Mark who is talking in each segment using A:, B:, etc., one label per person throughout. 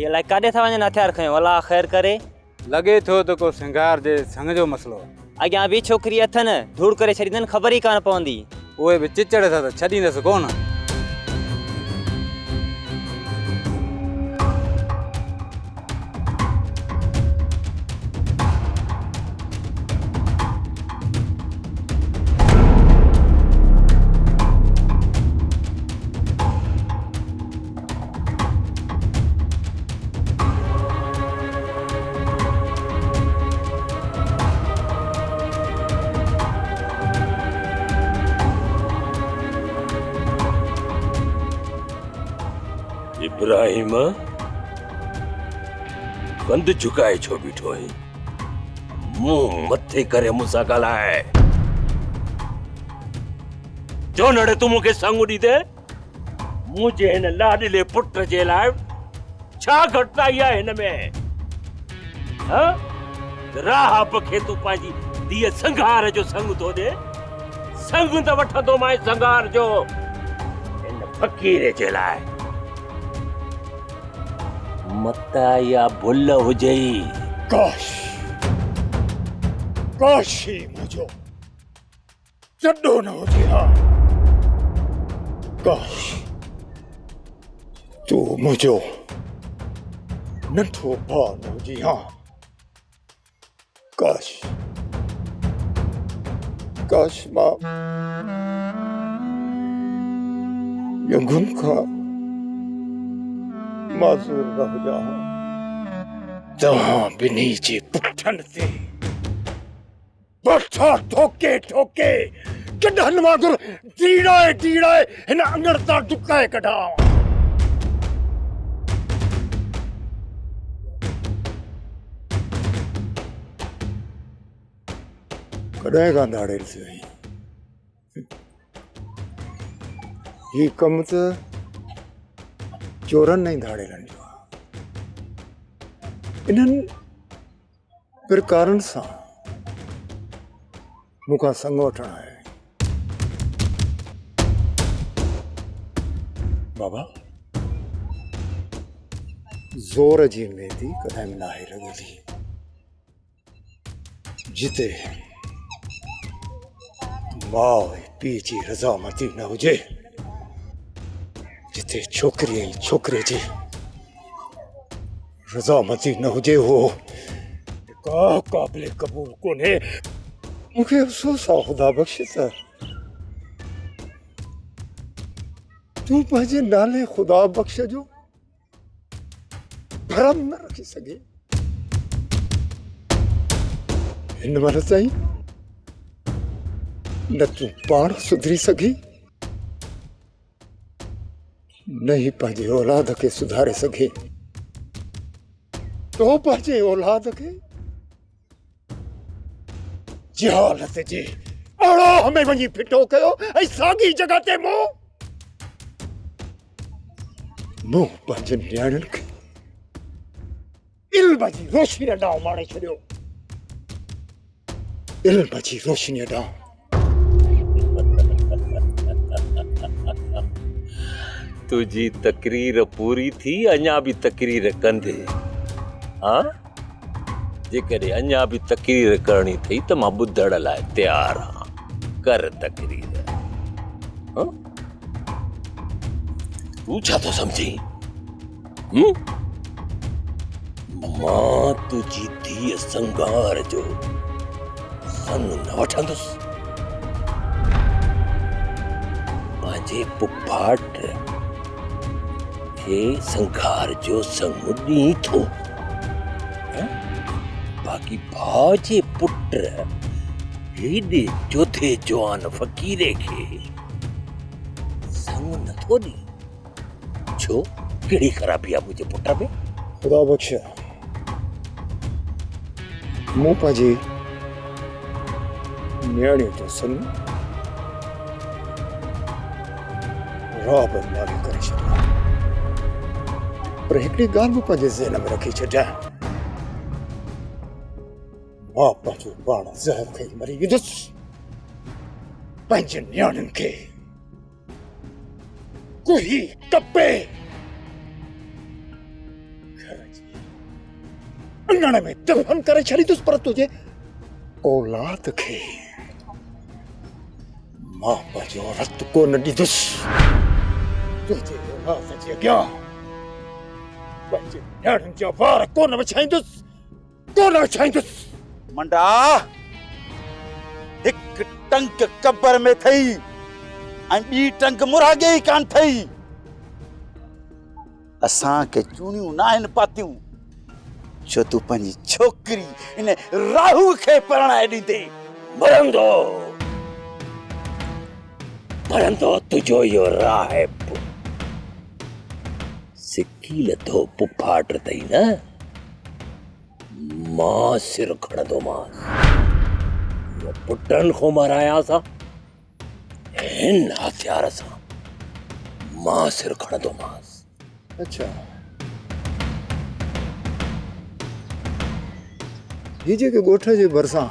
A: ये अलाए काॾे था वञनि हथियार खयो अलाह ख़ैर करे।
B: लॻे थो त को सिंगार जे संग जो मसलो।
A: अॻियां ॿी छोकिरी अथनि धूड़ करे छॾींदनि ख़बर ई कान पवंदी।
B: उहे बि चिचड़ था त छॾींदसि कोन।
C: इब्राहिम कंध झुकाए छो बीठो है? मुंह मथे करे मूंसां ॻाल्हाए। छो नड़े तूं मूंखे संग ॾींदे? मुंहिंजे हिन लाॾले पुट जे लाइ छा घटिताई आहे हिन में? राहब खे तूं पंहिंजी धीअ संघार जो संग थो ॾे? संग त वठंदो मां संघार जो हिन फ़क़ीर जे लाइ। मता या भुल हुजई।
D: काश काशी मुझो चड्डो न हुजे। हा काश तू मुझो नंढो भाउ न हुजे। हा काश काश मां यंगुन खां माज़ूर न हुजा। तव्हां ॿिन्ही जे पुठनि ते बठा ठोके ठोके गॾनि वांगुरु दीड़ाए दीड़ाए हिन अंगड़ तां डुकाए कढां। कॾहिं खां दाड़ेल थियो आहीं? ही कमु त चोरनि नहीं धाड़ेलनि जो। इन्हनि प्रकारनि सां मूंखां संग वठण आहे। बाबा ज़ोर जी मेहंदी कॾहिं नाहे लॻंदी। जिते माउ ऐं पीउ जी रज़ामंदी न हुजे, जिते छोकिरी ऐं छोकिरे जी रज़ामंदी न हुजे, हो का क़ाबिल क़बूल कोन्हे। मूंखे अफ़सोस आहे ख़ुदा बख़्श त तूं पंहिंजे नाले ख़ुदा बख़्श जो भरम न रखी सघे। हिन महिल ताईं न तूं पाण सुधरी सघी, न ही पंहिंजे औलाद खे सुधारे सघे। तो पंहिंजे औलाद खे जहालत जे अड़ोह में वञी फिटो कयो ऐं साॻी जॻह ते मूं पंहिंजे नियाणियुनि खे इल्म जी रोशनीअ ॾांहुं माणे छॾियो। इल्म जी रोशनीअ ॾांहुं।
C: तुझी तकरीर पूरी थी, अञा भी तकरीर कंदे? हाँ, जेकॾहिं अञा भी तकरीर करणी थई त मां ॿुधण लाइ तैयार हाँ। कर तकरीर। हाँ? तू छा तो समझी? मां तुझी धीअ संगार जो संग न वठंदुसि। पंहिंजे पुफाट खे संगार जो संग ॾी थो, बाक़ी भाउ जे पुट हेॾे चोथे जवान फ़क़ीरे खे संग नथो ॾे। छो? कहिड़ी ख़राबी आहे मुंहिंजे पुट में?
D: ख़ुदा बख़्श मूं पंहिंजी नियाणीअ जो संग राब नाले करे छॾियो। पर हिकिड़ी ॻाल्हि मूं पंहिंजे ज़हन में रखी छॾियां, मां पंहिंजो पाण ज़हर खाई मरी वेंदुसि। पंहिंजे नियाणियुनि खे कुही कपे घर आंगण में दफन करे छॾींदुसि, पर तुंहिंजे औलाद खे मां पंहिंजो रत कोन ॾींदुसि। तुंहिंजे औलाद जे अॻियां पंहिंजे नियाणियुनि जा वार कोन विछाईंदुसि।
E: मंडा हिक टंग कब्र में थई ऐं ॿी टंग मुरागे ई कान थई। असां के चूणियूं न आहिनि पातियूं छो तूं पंहिंजी छोकिरी इन राहू खे परणाए ॾींदे।
C: मरंदो तुझो इहो राहिब सिकी लथो पुफाट अथई न, मां सिर खणंदोमांसि। पुटनि खां मारायां हिन हथियार सां मां सिर खणंदोमांसि।
D: अच्छा, ये जेके ॻोठ जे भरिसां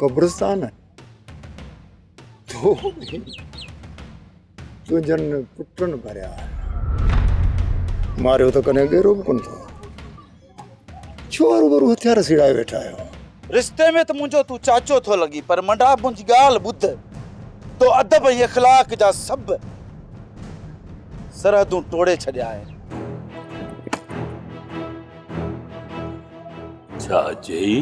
D: कब्रिस्तान तो तुंहिंजनि पुटनि भरिया मारियो त कॾहिं गेरो बि कोन थो, छो हरूभरू हथियार सीड़ाए वेठा आहियो?
E: रिश्ते में तो मुंहिंजो तूं चाचो थो लॻी, पर मंडा मुंहिंजी ॻाल्हि ॿुध। तो अदब ऐं अखलाक जा सभु सरहदूं तोड़े छॾिया आहिनि।
C: छा चई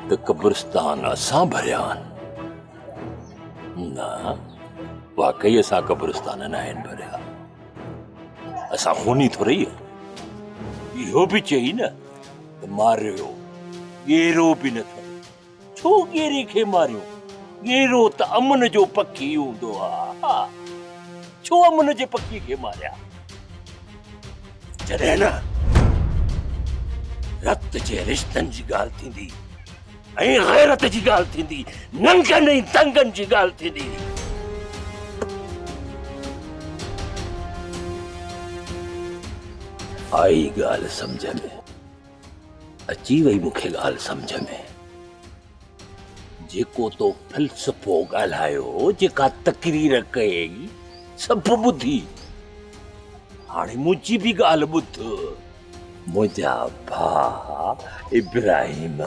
C: त कब्रिस्तान असां भरिया आहिनि? न, वाकई असां कब्रिस्तान न आहिनि भरिया। असां खूनी थोरी इहो बि चई न त मारियो गेरो बि न थियो। छो गेरे खे मारियो? गेरो त अमन जो पखी हूंदो आहे, छो अमन जे पखी खे मारिया? जॾहिं न रत जे रिश्तनि जी ॻाल्हि थींदी ऐं गैरत जी ॻाल्हि थींदी, नंगनि ऐं तंगनि जी ॻाल्हि थींदी। आई ॻाल्हि सम्झ में, अची वई मूंखे ॻाल्हि सम्झ में। जेको तो फ़िलसफ़ो ॻाल्हायो, जेका तकरीर कयई, सभु ॿुधी। हाणे मुंहिंजी बि ॻाल्हि ॿुध। मुंहिंजा भाउ इब्राहिम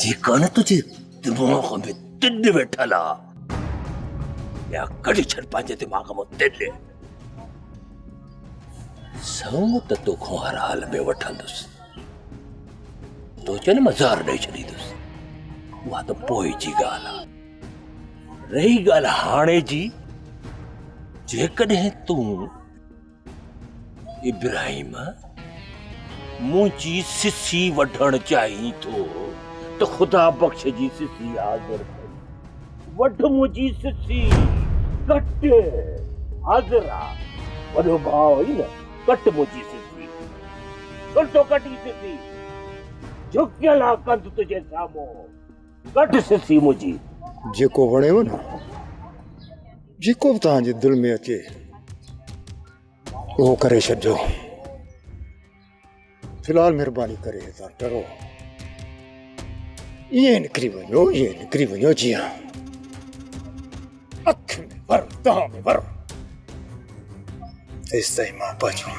C: जेका न तुंहिंजे दिमाग़ में तिल वेठल आहे, या कढी छॾ पंहिंजे दिमाग़ मां तिल। सऊं त तोखां हर हाल में वठंदुसि, तो चन मज़ार ॾेई छॾींदुसि। उहा त पोइ जी ॻाल्हि आहे। रही ॻाल्हि हाणे जी, जेकॾहिं तूं इब्राहिम मुंहिंजी सिसी वढण चाहीं थो त ख़ुदा बख़्श जी सिसी हाज़िर कई। वढ मुंहिंजी सिसी, कट हाज़िर आहे। वॾो भाउ ई न, कट मुंहिंजी सिसी, छो कटी सिसी? झुकियल आहे कंध तुंहिंजे साम्हूं, कट सिसी मुंहिंजी।
D: जेको वणेव न, जेको बि तव्हांजे दिलि में अचे उहो करे छॾिजो। फिलहाल महिरबानी करे तव्हां डरो, ईअं निकिरी वञो जीअं अख में वर, तव्हां में वर। तेसि ताईं मां पंहिंजो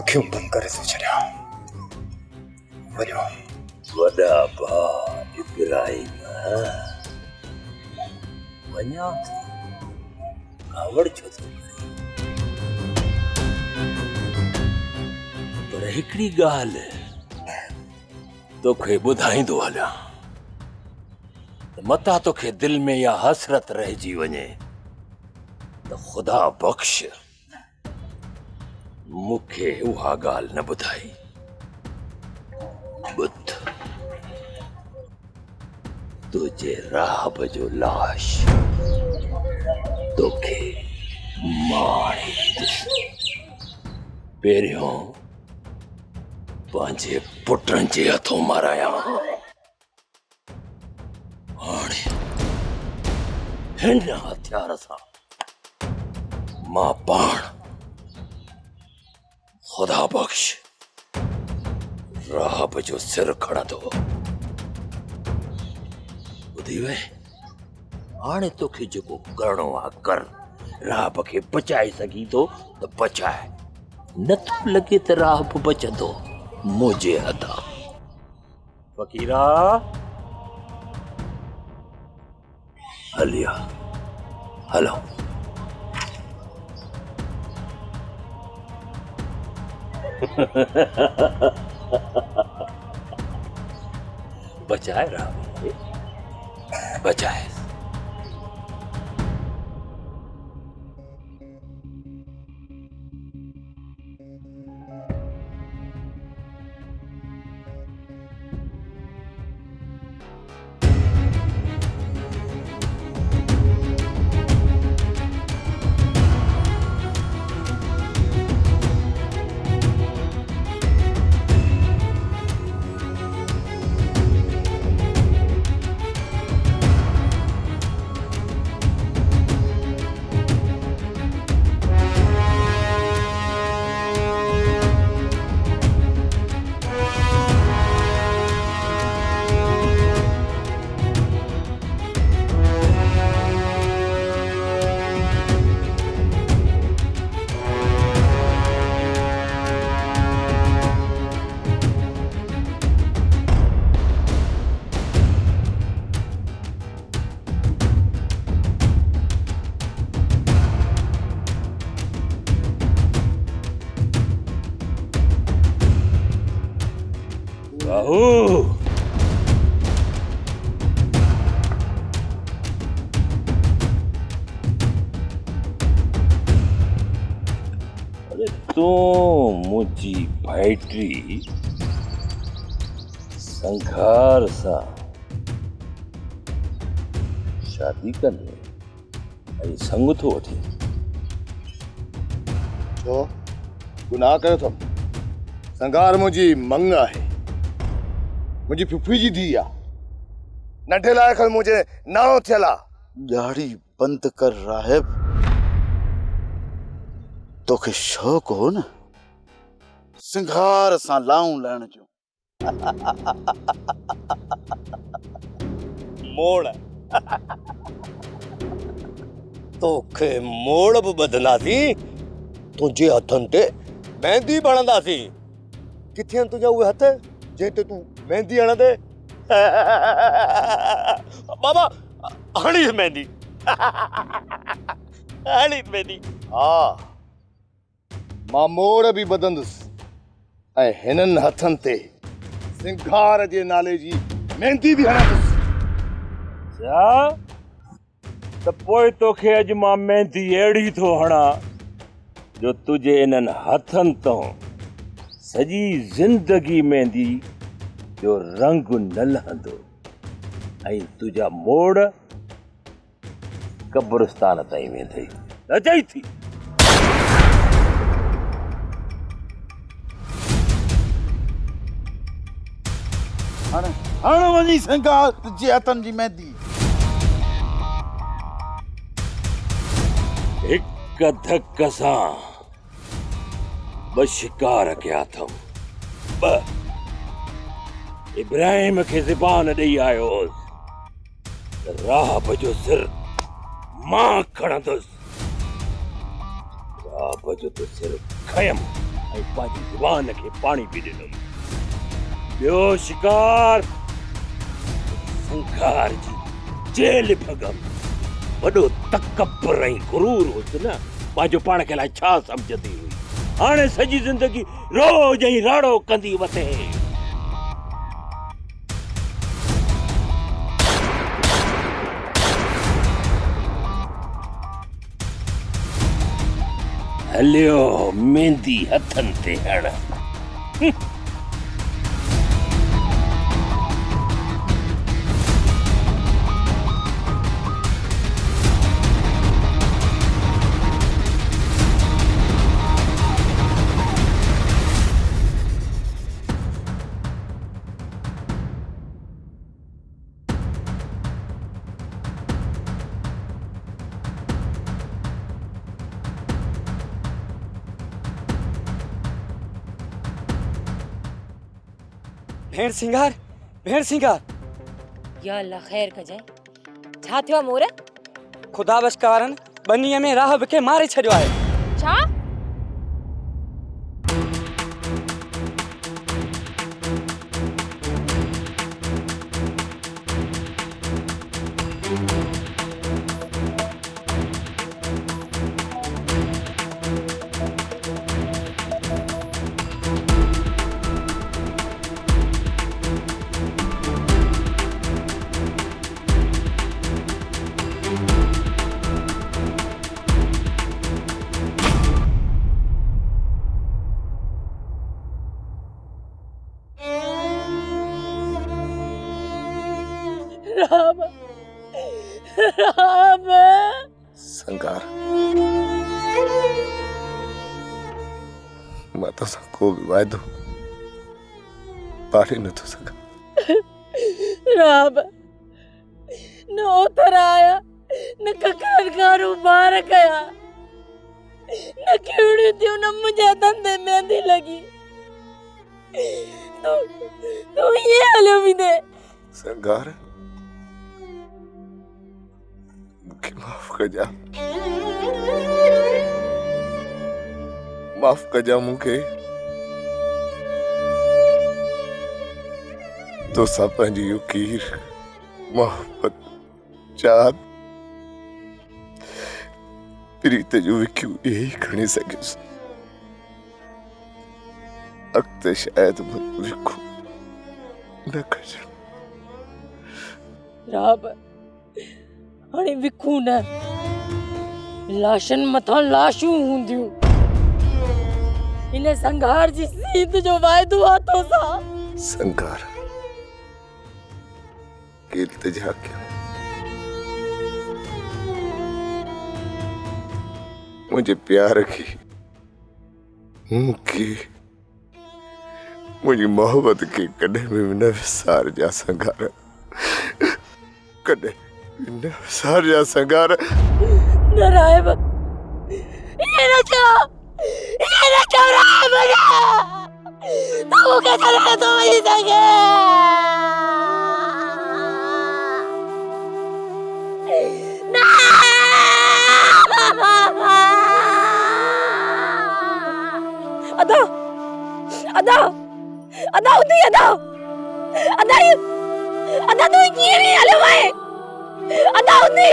D: अखियूं बंदि करे थो छॾियां। वञो।
C: वॾा भाउ इब्राहिम, वञा कावड़ छो थो करे? पर हिकिड़ी ॻाल्हि तोखे ॿुधाईंदो हलियां, त मता तोखे दिलि में या हसरत रहिजी वञे त ख़ुदा बख़्श मूंखे उहा ॻाल्हि न ॿुधाई। ॿुध, तुझे राहब जो लाश तोखे मारे पहिरियों पंहिंजे पुटनि जे हथों माराया, हाणे हिन हथियार सां मां पाण ख़ुदा बख़्श राहब जो सिर खणंदो। ॿुधी वे, हाणे तोखे जेको करणो आहे कर, राह खे बचाए सघी थो त बचाए, नथो लॻे त राह बचंदो मुंहिंजे हथां। फ़क़ीरा हलिया हलो। बचाए राह बचाए। बाहू अरे तू मुझी भाइटी संघार सा शादी कंदे ऐं संग थो वठी।
D: छो गुनाह कयो अथम? संगार मुंहिंजी मंग आहे, मुंहिंजी फुफी जी धीउ आहे, नंढे लाइक़ मुंहिंजे नाणो थियल आहे।
E: ॾाढ़ी बंदि कर राहिब, तोखे शौक़ु हो न सिंगार सां लाऊं लहण जो।
F: मोड़ तोखे मोड़ बि ॿधंदासीं, तुंहिंजे हथनि ते मेहंदी बणंदासीं। किथे आहिनि तुंहिंजा उहे हथ जंहिं ते तूं मेहंदी हणंदे? बाबा हणीस मेहंदी, हणीस मेहंदी।
D: हा मां मोड़ बि ॿधंदुसि ऐं हिननि हथनि ते सिंगार जे नाले जी मेहंदी बि हणंदुसि।
C: छा त पोइ तोखे अॼु मां मेहंदी अहिड़ी थो हणा जो तुंहिंजे इन्हनि हथनि तां सॼी ज़िंदगी मेहंदी जो रंग न लहंदो ऐं तुंहिंजा मोड़ कब्रिस्तान ताईं वेंदई। अचई थी
E: हण वञी सिंगार जे हथनि जी मेहंदी।
C: हिक धक सां ॿ शिकार कया अथमि। ॿ इब्राहिम खे ज़बान ॾेई आयो हुउसि त राहब जो सिर मां खणंदुसि। राहब जो त सिर खयमि ऐं पंहिंजी ज़बान खे पाणी बि ॾिनुमि। ॿियो शिकार संघार जी जेल भॻमि। वॾो तकबर ऐं गुरूर हुउसि न, पंहिंजो पाण खे अलाए छा सम्झंदी हुई। हाणे सॼी ज़िंदगी रोज़ ऐं राड़ो कंदी वठे। हलियो मेहंदी हथनि ते हण।
A: भेण सिंगार, भेण सिंगार।
G: या अल्लाह खैर कजाए। छा थियो मोर?
A: खुदा बस कारण
G: बनीअ में राहब खे मारे छॾियो आहे।
H: छा? राम राम
D: संगार मां तोसां को बि वाइदो पाड़े नथो सघां।
H: राम न ओथर आया न ककरनि खां बार कया न केवड़ियूं थियूं न मुंहिंजे धंधे मेहंदी लॻी। तूं ईअं हलियो वेंदे।
D: संगार मूंखे माफ़ कजा, माफ़ कजा मूंखे। तोसां पंहिंजी कीर मोहब्बत चाहत प्रीत जूं विखियूं इहे ई खणी सघियुसि। अॻिते शायदि विखूं न खणजनि।
H: राम हाणे विखूं न, लाशनि मथां लाशूं हूंदियूं। इन संघार जी सीध जो वाइदो आहे तोसां।
D: संगार के इल्तिजा कयो, मुझे प्यार की मूंखे मुझी मोहब्बत के कॾहिं बि न विसार जा संगार, कॾहिं बि न विसार जा संगार।
H: न राहिब ये न चओ राहिब न, तूं मूंखे छॾे नथो वञी सघे। न अदा अदा अदा उदी अदा अदा अदा तू कीअं नहीं हलियो आहे? अदा उदी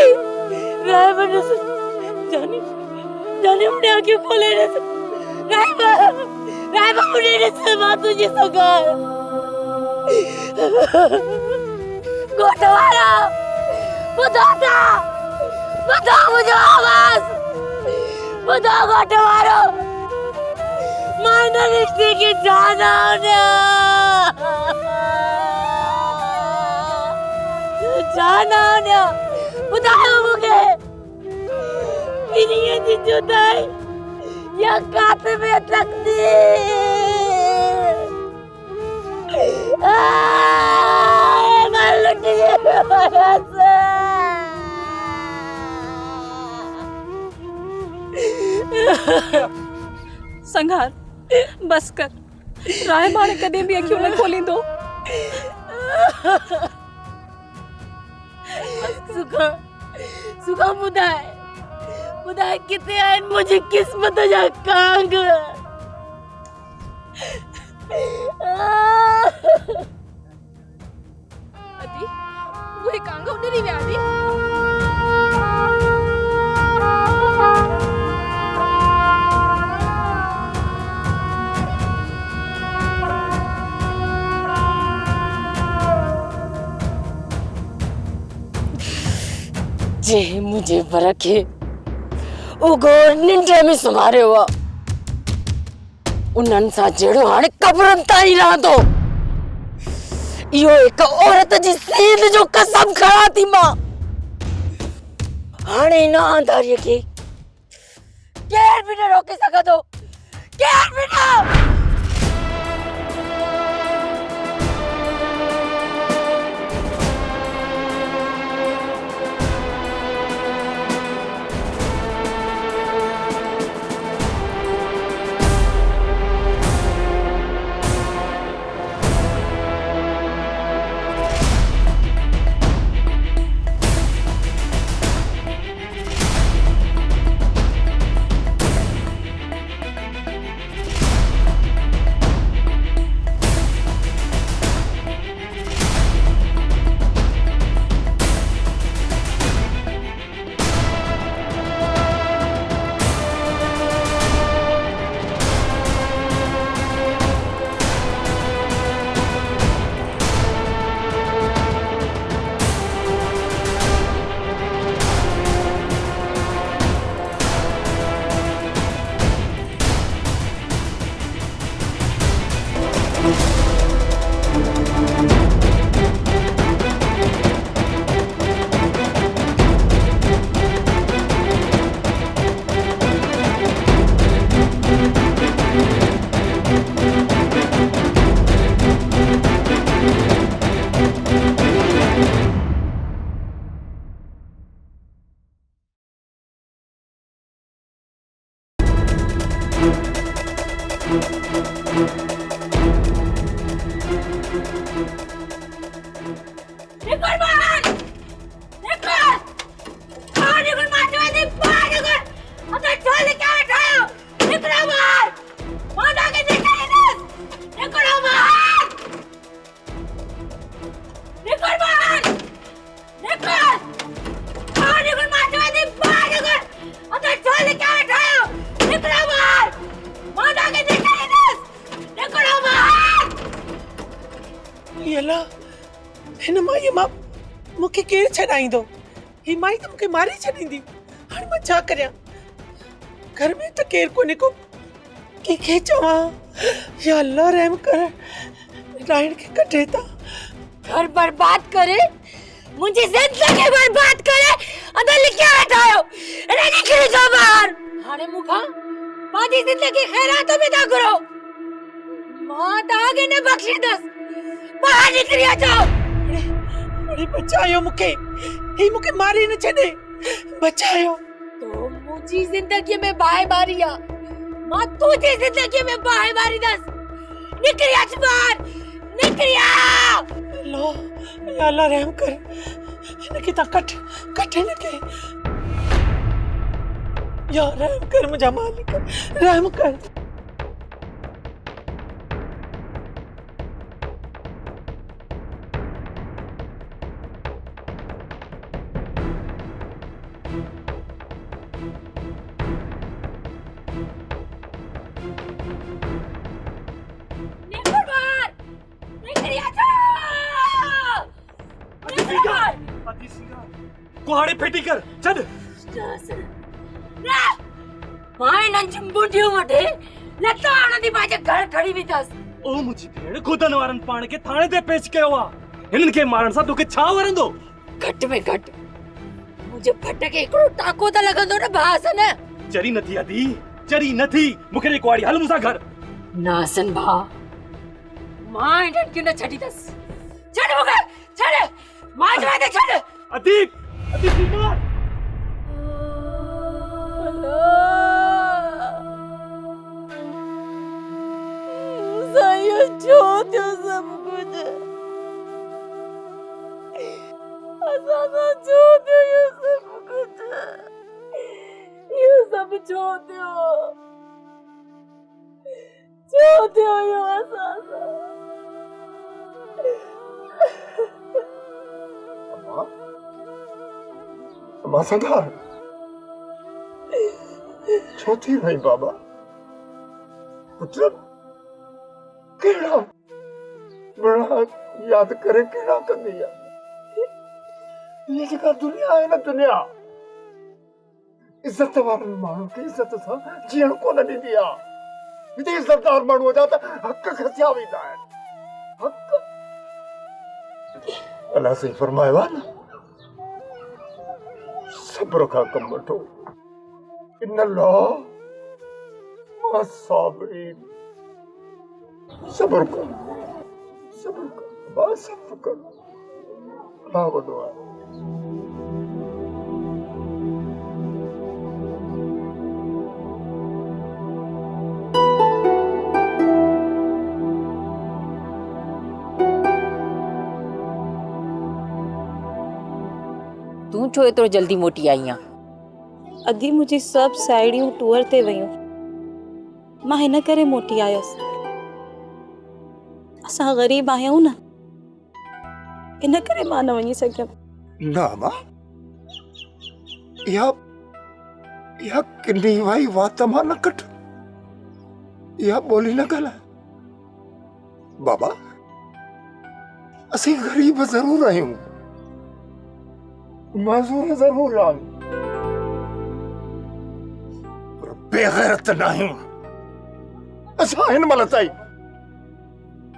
H: राहिब जानी जानी अपने आंखें खोले ॾिस। राहिब राहिब मुझे ॾिस, मां तुंहिंजी सगार घोट वारा ॿुधो था, ॿुधो मुंहिंजो आवाज़, ॿुधो घोट वारो। मां हिन रिश्ते खे जाना न ॿुधायो मूंखे ॿिन्हीअ जी जुदाई या कात में तकदीर। मां लुटी
I: संघार बस कर। राहिब हाणे कॾहिं बि अखियूं न खोलींदो।
H: सुखा ॿुधाए किथे आहिनि मुंहिंजी क़िस्मत जा कांग।
I: अदी उहे कांग उॾरी विया। अदी
H: जे मुझे बरखे उगो निंड में सुम्हारियो आहे उन्हनि सां जहिड़ो हाणे कब्रनि ताईं रहंदो। इहो हिकु औरत जी सीध जो कसम खणा थी मां। हाणे हिन आंधारीअ खे केरु बि न रोके सघंदो, केरु बि न।
J: हिन माईअ मां मूंखे केरु छॾाईंदो? ही माई त मूंखे मारे छॾींदी। हाणे मां छा करियां? घर में त केरु कोन्हे को, कंहिंखे चवां? या अल्लाह रहम कर, राइण खे कढे था।
H: घर बर्बाद करे, मुंहिंजी ज़िंदगी बर्बाद करे, अंदर लिखिया वेठा आहियो। अरे निकिरी जाओ ॿाहिरि। हाणे मूंखां पंहिंजी ज़िंदगी ख़ैरात में था घुरो। मां तव्हांखे न बख़्शींदसि। ॿाहिरि निकिरी अचो।
J: अरे बचायो मूंखे, ही मूंखे मारे न छॾे। बचायो।
H: तो मुंहिंजी ज़िंदगी में बाहि मारी आहे, मां तुंहिंजी ज़िंदगी में बाहि मारींदसि। निकिरी अच ॿाहिरि, निकिरी आ।
J: अल्लाह, या अल्लाह रहम कर, हिनखे था कट हिनखे। या रहम कर मुंहिंजा मालिक, रहम कर।
G: कुहाड़ी फेटी कर छॾ।
H: मां नंजी मुंडियूं वठे लता आनंदी बाजे घर खड़ी भी दस।
G: ओ मुझी भेण, खुदन वारन पाण के थाणे ते पेश कयो आ। हिनन के मारण सा तोके छा वरंदो?
H: घट में घट मुझे फट के एकड़ो टाको त लगंदो न भासन।
G: चरी नथी आदी, चरी नथी। मुखे रे कुहाड़ी हल मुसा घर।
H: नासन भा, मां इनन के न छडी दस। छड मुके, छड। मां जवा दे छड।
G: अदीप, अदीप बीमार।
H: सायो छो थियो सब कुछ? असां छो थियो ये सब कुछ? ये सब छो थियो? छो थियो यो असां?
F: अम्मा सरदार, छो थी वई बाबा? पुत्र केड़ा बड़ा याद करे केड़ा कंदी है। ये जेका दुनिया है ना, दुनिया इज्जत वारन माण्हू खे इज्जत सां जीअण कोन ॾींदी आहे। हिते इज़तदार माण्हू जा त हक़ खसिया वेंदा आहिनि। हक़ अलाह सही फरमायो आहे न, सब्र का कम वठो। इन अल्लाह मा साबिरीन। सब्र कर, सब्र कर, बस सब्र कर। अल्लाह वॾो आहे।
H: तू छो एतिरो जल्दी मोटी आई आ?
I: अदी मुझी सब साइडियूं टूर ते वयूं, मां हिन करे मोटी आयसि। असां गरीब आहियूं न, इन करे मां न वञी सघियमि।
F: ना मां, या किन्नी वाई वात मां न कट, या बोली न ॻाल्हाए। बाबा, असीं गरीब ज़रूर आहियूं, माज़ूर ज़रूर आहियूं, पर बेगैरत न आहियूं। असां हिन महिल ताईं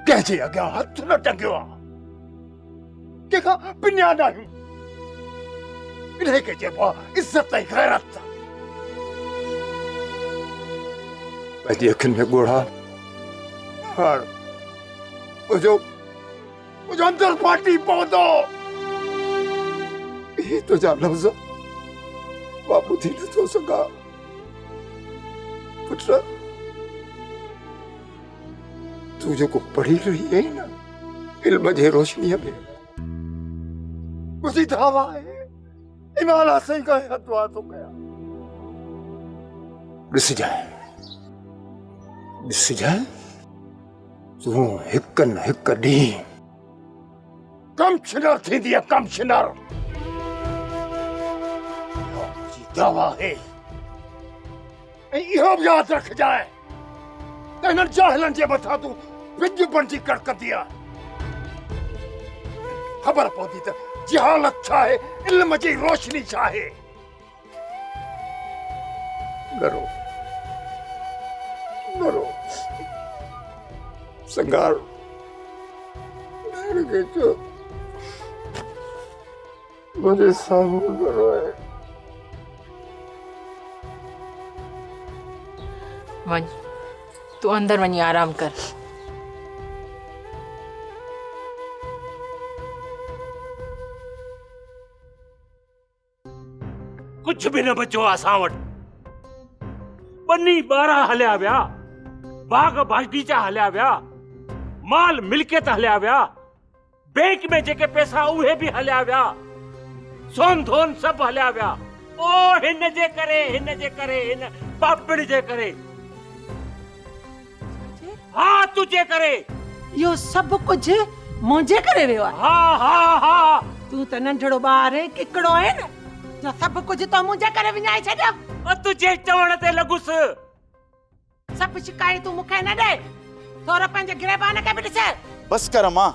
D: कंहिंजे अॻियां हथ न टंगियो आहे, कंहिंखां पिनिया न आहियूं। इन्हे खे चइबो आहे इज़त ऐं गैरत। पंहिंजी अखियुनि में ॻोढ़ा हाणे मुंहिंजो अंदर फाटी पवंदो। इहे तुंहिंजा लफ़्ज़ मां ॿुधी नथो सघां। पुट, तूं जेको पढ़ी रही आहीं न, इल्म जे रोशनीअ में मुंहिंजी दावा आहे इमाला साईं खां हथ दुआ थो कयां। ॾिसजांइ तूं हिकु न हिकु ॾींहुं कमिश्नर थींदी आहे, कमिश्नर। मुंहिंजी दावा आहे। ऐं इहो बि यादि रखजांइ त हिननि जाहिलनि जे मथां तूं बिज बंजी कड़कंदी आहे। ख़बर पवंदी त जहालत छा आहे, इल्म जी रोशनी छा आहे। डरो संगार के चो मुझे सामने डरो है।
K: वञ, तू अंदर वञी आराम कर।
C: कुछ भी न बचो असां वटि। बनी ॿारहं हलिया विया, बाग बागीचा हलिया विया, माल मिल्कियत हलिया विया, बैंक में जेके पैसा उहे भी हलिया विया, सोन धोन सब हलिया विया। ओ हिन जे करे, हिन पापड़ जे करे, हाँ तुझे करे।
J: यो सब कुछ मुंहिंजे करे वियो आहे।
C: हाँ
J: तूं त नंढड़ो ॿार आहे, किकड़ो आहे न, जो सब कुछ तो मुंहिंजे करे विञाए छॾियो।
C: तुझे चवण ते लॻुसि।
J: सब शिकायतूं मूंखे न ॾे, थोरो पंहिंजे गिरेबान खे बि ॾिस।
E: बस कर मां,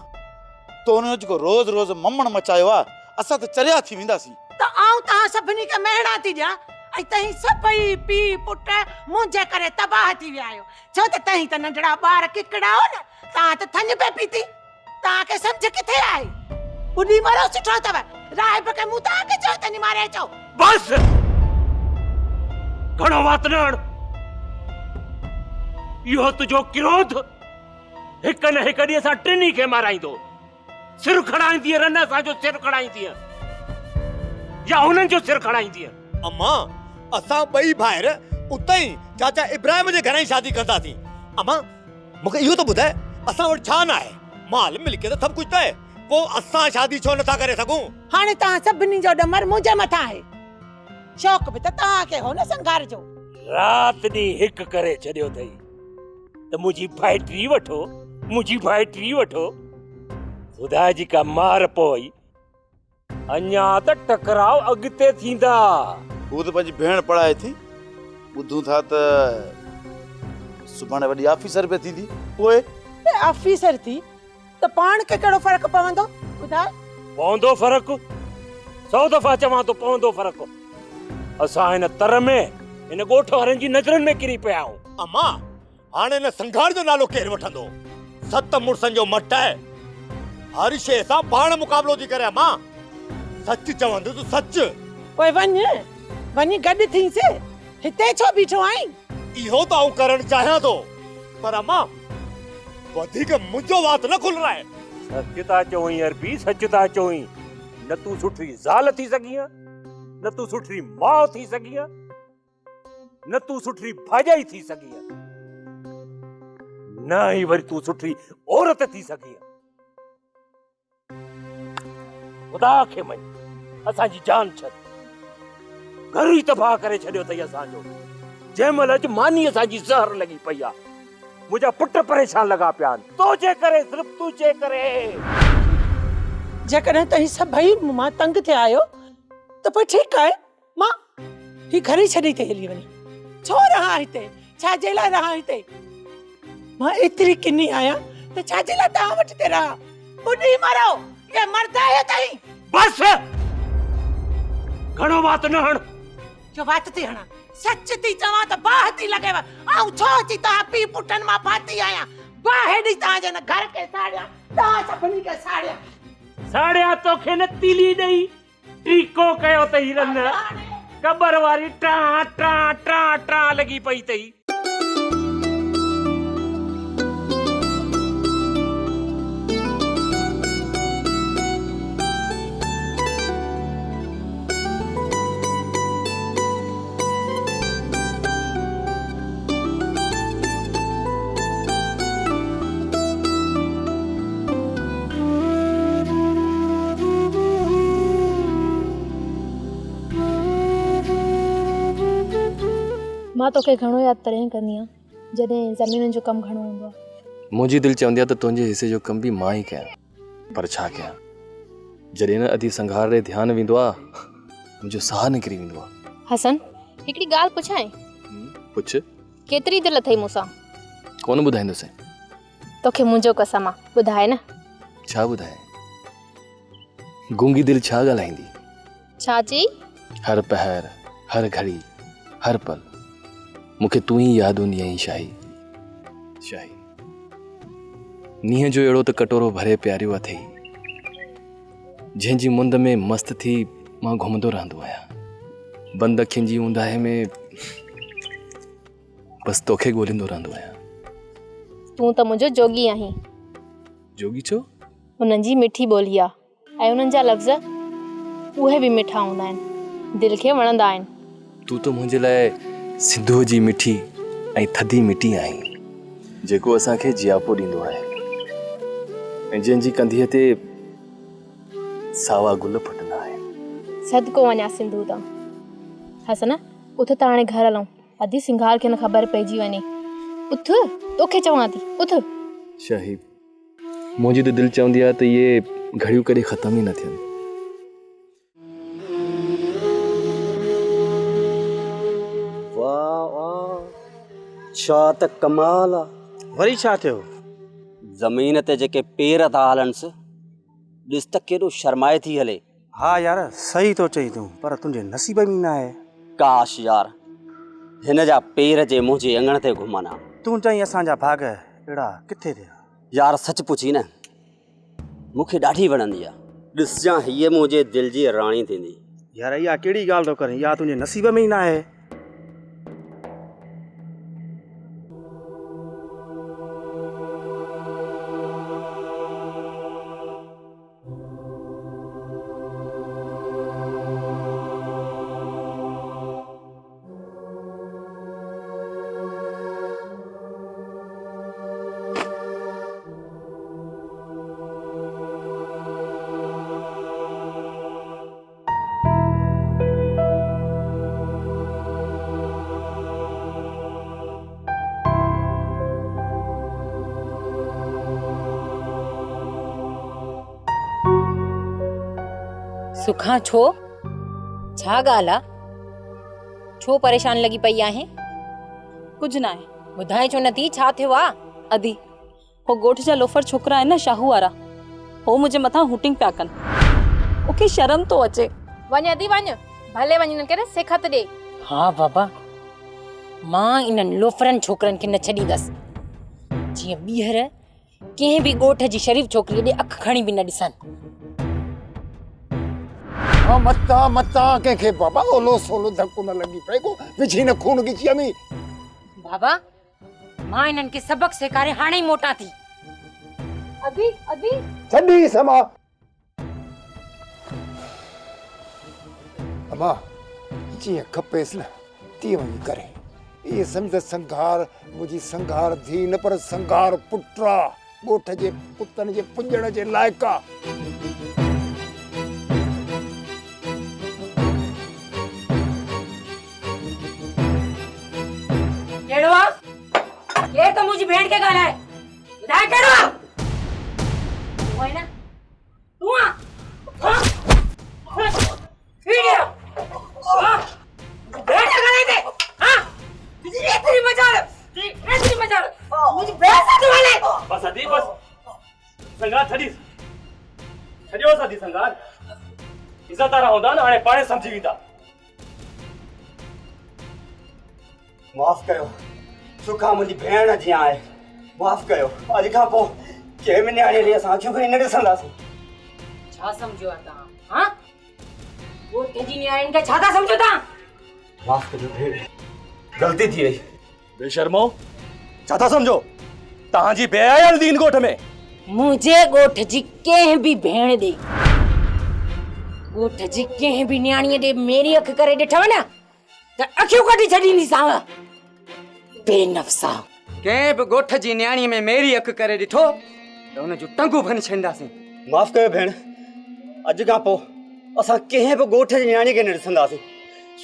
E: तो उन जेको रोज़ रोज़ ममण मचायो आहे, असां त चरिया थी वेंदासीं।
J: त आऊं तव्हां सभिनी खे मेहड़ा थी ॾियां, ऐं तव्हीं सभई पीउ पुट मुंहिंजे करे तबाह थी विया आहियो। छो त तव्हीं त नंढड़ा ॿार किकड़ा हो न, तव्हां त थञ पे पीती। तव्हांखे सम्झ किथे आहे? ॿुधी मरो सुठो अथव। राहिब खे मूं तव्हांखे चयो त मारे अचो।
C: बस घणो वात न हण। इहो तुंहिंजो क्रोध हिक न हिक ॾींहं सां टिनी खे माराईंदो। सिर खणाईंदीअ, रन असांजो सिर खणाईंदीअ, या हुननि जो सिर खणाईंदीअ।
F: अम्मा, असां ॿई भाइर उते ई चाचा इब्राहिम जे घर ई शादी कंदासीं। अम्मा, मूंखे इहो त ॿुधाए, असां वटि छा न आहे? माल मिल्कियत सभु कुझु त आहे, पोइ असां शादी छो नथा करे सघूं?
J: हाणे तव्हां सभिनी जो ॾमर मुंहिंजे मथां आहे। शौक़ बि त तव्हांखे हो न संघार जो।
C: रात ॾींहुं हिकु करे छॾियो अथई त मुंहिंजी भाइटी वठो, मुंहिंजी भाइटी वठो। ख़ुदा जी का मार पोई, अञा त टकराव अॻिते थींदा।
E: हू त पंहिंजी भेण पढ़ाए थी, ॿुधूं था त सुभाणे वॾी ऑफिसर पे थींदी। पोइ
J: ऑफिसर थी त पाण खे कहिड़ो फ़र्क़ु पवंदो? ॿुधाए।
C: पवंदो फ़र्क़ु, 100 दफ़ा चवां थो पवंदो फ़र्क़ु। असां हिन तर में, हिन ॻोठ वारनि जी नज़रनि में किरी पिया आहियूं।
F: अम्मा, हाणे हिन संघार जो नालो केरु वठंदो? 7 मुड़सनि जो मट आहे, हर शइ सां पाण मुक़ाबलो थी करे। अम्मा, सच चवंदो तूं सच।
J: पोइ वञी गॾु थींसे, हिते छो बीठो आहीं?
F: इहो त आऊं करणु चाहियां थो, पर अम्मा वधीक मुंहिंजो वात न खुलराए।
C: सच था चवईं अरबी, सच था चवईं। न तूं सुठी ज़ाल थी सघीं, न तूं सुठी माउ थी सघीं, न तूं सुठी भाॼाई थी सघीं, न ई वरी तूं सुठी औरत थी सघीं। ख़ुदा खे मञ, असांजी जान छॾ। घर ई तबाह करे छॾियो अथई असांजो। जंहिं महिल अॼु मानी असांजी ज़हर लॻी पई आहे, मुंहिंजा पुट परेशान लॻा पिया आहिनि, तुंहिंजे करे, सिर्फ़ु तुंहिंजे करे।
J: जेकॾहिं तव्हीं सभई मां तंग थिया आहियो त पोइ ठीकु आहे, मां ही घर ई छॾी थी हली वञी। छो रहां हिते? छाजे लाइ रहां हिते? मां एतिरी किनी आहियां त छाजे लाइ तव्हां वटि हिते रहां? ॿुधी मरो, ये मर्द आहे तव्हीं।
C: बस घणो वात न हण।
J: जो वात थी हणा, सच थी चवां त बाह थी लॻेव। ऐं छो थी तव्हां पीउ पुटनि मां फाती आहियां, बाहेड़ी ताजे न घर के साड़िया ता सपनी के साड़िया
G: साड़िया तोखे न तिली ॾेई टीको कयो अथई हिरन कबर वारी टा टा टा टा लगी पई अथई।
I: मां तोखे घणो यादि तॾहिं कंदी आहियां जॾहिं ज़मीनुनि जो कमु घणो हूंदो आहे।
L: मुंहिंजी दिलि चवंदी आहे त तुंहिंजे हिसे जो कमु बि मां ई कयां, पर छा कयां जॾहिं न अधी संघार ॾे ध्यानु वेंदो आहे मुंहिंजो साहु निकिरी वेंदो आहे।
I: हसन हिकिड़ी ॻाल्हि पुछां?
L: पुछ।
I: केतिरी दिलि अथई मूंसां?
L: कोन ॿुधाईंदुसि।
I: तोखे मुंहिंजो कसम आहे, ॿुधाए न।
L: छा ॿुधाए? गूंगी दिलि छा ॻाल्हाईंदी? छा चई? हर पहर हर घड़ी हर पल मूंखे तूं ई यादि हूंदी आहीं शाही। शाही नींहं जो अहिड़ो त कटोरो भरे प्यारियो अथई जंहिंजी मुंद में मस्त थी मां घुमंदो रहंदो आहियां। बंद अखियुनि जी ऊंदाहे में बसि तोखे ॻोल्हींदो रहंदो आहियां।
I: तूं त मुंहिंजो जोगी आहीं।
L: जोगी छो?
I: उन्हनि जी मिठी ॿोली आहे ऐं उन्हनि जा लफ़्ज़ उहे बि मिठा हूंदा आहिनि, दिलि खे वणंदा आहिनि।
L: तूं त मुंहिंजे लाइ सिंधूअ जी मिठी ऐं थधी मिटी आहीं जेको असांखे जियापो ॾींदो आहे ऐं जंहिंजी कंधीअ ते सावा गुल फुटंदा आहिनि।
I: सदको वञा सिंधू तां। हसन उथ त हाणे घर हलूं, अधी सिंगार खे न ख़बर पइजी वञे। उथ तोखे चवां थी, उथ।
L: शाही मुंहिंजी त दिलि चवंदी आहे त इहे घड़ियूं कॾहिं ख़तम ई न थियनि।
E: छा त कमाल आहे।
M: वरी छा थियो?
E: ज़मीन ते जेके पेर था हलनिसि ॾिस त केॾो शर्माए थी हले।
M: हा यार सही तो चई तूं, पर तुंहिंजे नसीब में न आहे।
E: काश यार हिन जा पेर जे मुंहिंजे अङण ते घुमनि हा।
M: तूं चई असांजा भाग अहिड़ा किथे थिया?
E: यार सच पुछी न मूंखे ॾाढी वणंदी आहे। ॾिसजां हीअ मुंहिंजे दिलि जी राणी थींदी।
M: यार इहा कहिड़ी ॻाल्हि थो करे, या तुंहिंजे नसीब में ई न आहे।
H: सुखा छो? छा ॻाल्हि आहे? छो परेशान लगी पई आहे?
I: कुझु न आहे।
H: ॿुधाए छो नथी, छा थियो आहे?
I: अदी हो ॻोठ जा लोफर छोकिरा आहिनि न शाहू वारा, हो मुंहिंजे मथां हुटिंग पिया कनि। मूंखे शर्म तो अचे।
H: वञ अदी वञ, भले वञ न करे सेखत ॾे। हा बाबा मां इन्हनि लोफरनि छोकिरनि खे न छॾींदसि जीअं ॿीहर कंहिं बि ॻोठ जी शरीफ़ छोकिरी ॾे अखि खणी बि न ॾिसनि।
D: मता मता कंहिंखे बाबा ओलो सोलो धक्को न लॻी पए को विझी न खून गिची अमी।
H: बाबा मां इन्हनि खे सबक सेखारे हाणे ई मोटा थी।
I: अदी अदी
D: छॾी समा अमा जीअं खपेसि न तीअं वञी करे। इहे सम्झ संघार मुंहिंजी संघार धी न पर संघार पुट्रा ॻोठ जे पुतनि जे पुॼण जे लाइक़ु आहे।
H: ये तो मुझे भेड़ के गाना है। विधायक करो। तू है ना? तू आ? वीडियो। भेड़ के गाने थे। हाँ? तुझे तेरी मजाल। तेरी मजाल। मुझे पैसा दो वाले।
G: बस अदी बस। संगार छड़ी। छड़ियो सदी संगार। इज्जत आ रहा होंदा ना हाणे पाणे समझी वेंदा।
E: माफ़ कयो सुखा मुंहिंजी भेण जीअं आहे
M: माफ़ कयो अॼु खां पोइ कंहिं बि नियाणीअ ॾे असां अखियूं खणी न ॾिसंदासीं।
H: छा सम्झो तव्हां? हाँ ॻोठ जी नियाणियुनि खे छा था सम्झो तव्हां?
M: माफ़ कजो भेण, ग़लती थी वई।
L: बेशर्मो छा था सम्झो? तव्हांजी बेआयल दीन ॻोठ में
H: मुंहिंजे ॻोठ जी कंहिं बि भेण ॾे, ॻोठ जी कंहिं बि नियाणीअ ॾे मेरी अखि करे ॾिठव न त अखियूं कढी छॾींदीसांव। बेनफ़सा
M: कंहिं बि ॻोठ जी नियाणीअ में मेरी अखि करे ॾिठो त हुन जूं टंगूं भन छॾींदासीं। माफ़ कयो भेण, अॼु खां पोइ असां कंहिं बि ॻोठ जी नियाणीअ खे न ॾिसंदासीं।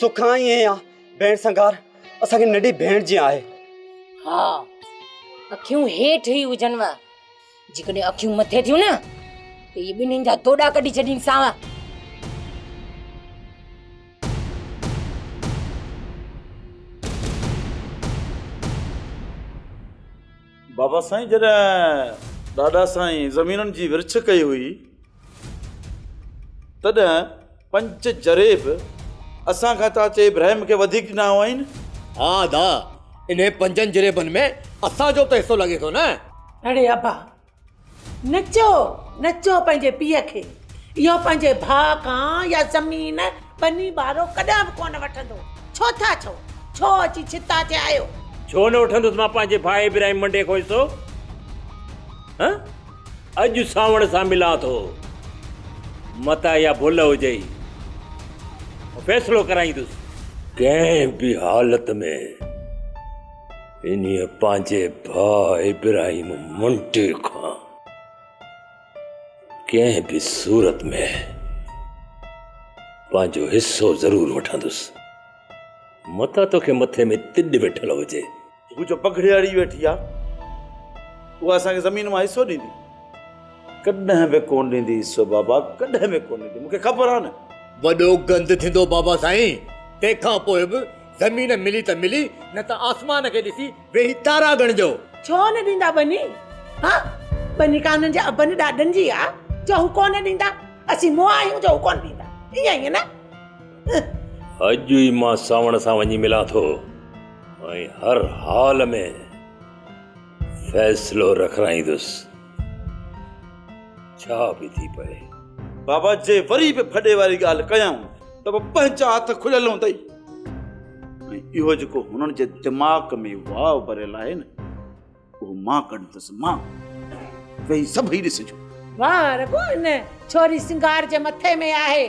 M: सुखा ईअं आहे भेण संगार असांखे नंढी भेण जीअं आहे।
H: हा अखियूं हेठि ई हुजनव, जेकॾहिं अखियूं मथे थियूं न त इहे ॿिन्हिनि जा तोड़ा कढी छॾींदीसांव।
N: बाबा साईं जॾहिं ॾाॾा साईं ज़मीनुनि जी विर्छ कई हुई तॾहिं पंच जरेब असां खां था चए इब्राहिम खे वधीक न आहिनि।
F: हा दा इन पंजनि जरेबनि में असांजो त हिसो लॻे थो न।
J: अरे अबा नचो नचो पंहिंजे पीउ खे, इहो पंहिंजे भाउ खां या ज़मीन बनी ॿारो कॾहिं बि कोन वठंदो। छो था छो अची छिता ते आयो?
G: छो न वठंदुसि मां पंहिंजे भाउ इब्राहिम मंडे खां हिसो? अॼु सावण सां मिलां थो, मता या भुल हुजे फ़ैसिलो कराईंदुसि। कंहिं बि हालत में इन्हीअ पंहिंजे भाउ इब्राहिम मंडे खां कंहिं बि सूरत में पंहिंजो हिसो ज़रूर वठंदुसि। मता तोखे मथे में तिॾ वेठल हुजे।
N: हू जो पगड़ियाड़ी वेठी आहे उहा असांखे ज़मीन मां हिसो ॾींदी? कॾहिं बि कोन ॾींदी हिसो बाबा, कॾहिं बि कोन ॾींदी। मूंखे ख़बर आहे न।
F: वॾो गंद थींदो बाबा साईं, तंहिंखां पोइ बि ज़मीन मिली त मिली, न त आसमान खे ॾिसी वेही तारा ॻणजो।
J: छो न ॾींदा बनी? हा बनी काननि जे अबनि ॾाॾनि जी आहे जो हू कोन ॾींदा, असीं मुआ आहियूं जो हू कोन ॾींदा। ईअं ई न।
G: अॼु ई मां सावण सां वञी मिलां थो ऐं हर हाल में फ़ैसिलो रखाईंदुसि, छा बि थी पए।
N: बाबा जे वरी बि फॾे वारी ॻाल्हि कयूं त पंहिंजा हथ खुलियल हूंदई। इहो जेको हुननि जे दिमाग़ में वाव भरियल आहे न उहो मां कढंदुसि। मां वेही सभई ॾिसजो।
J: वाह रघु न छोरी सिंगार जे मथे में आहे,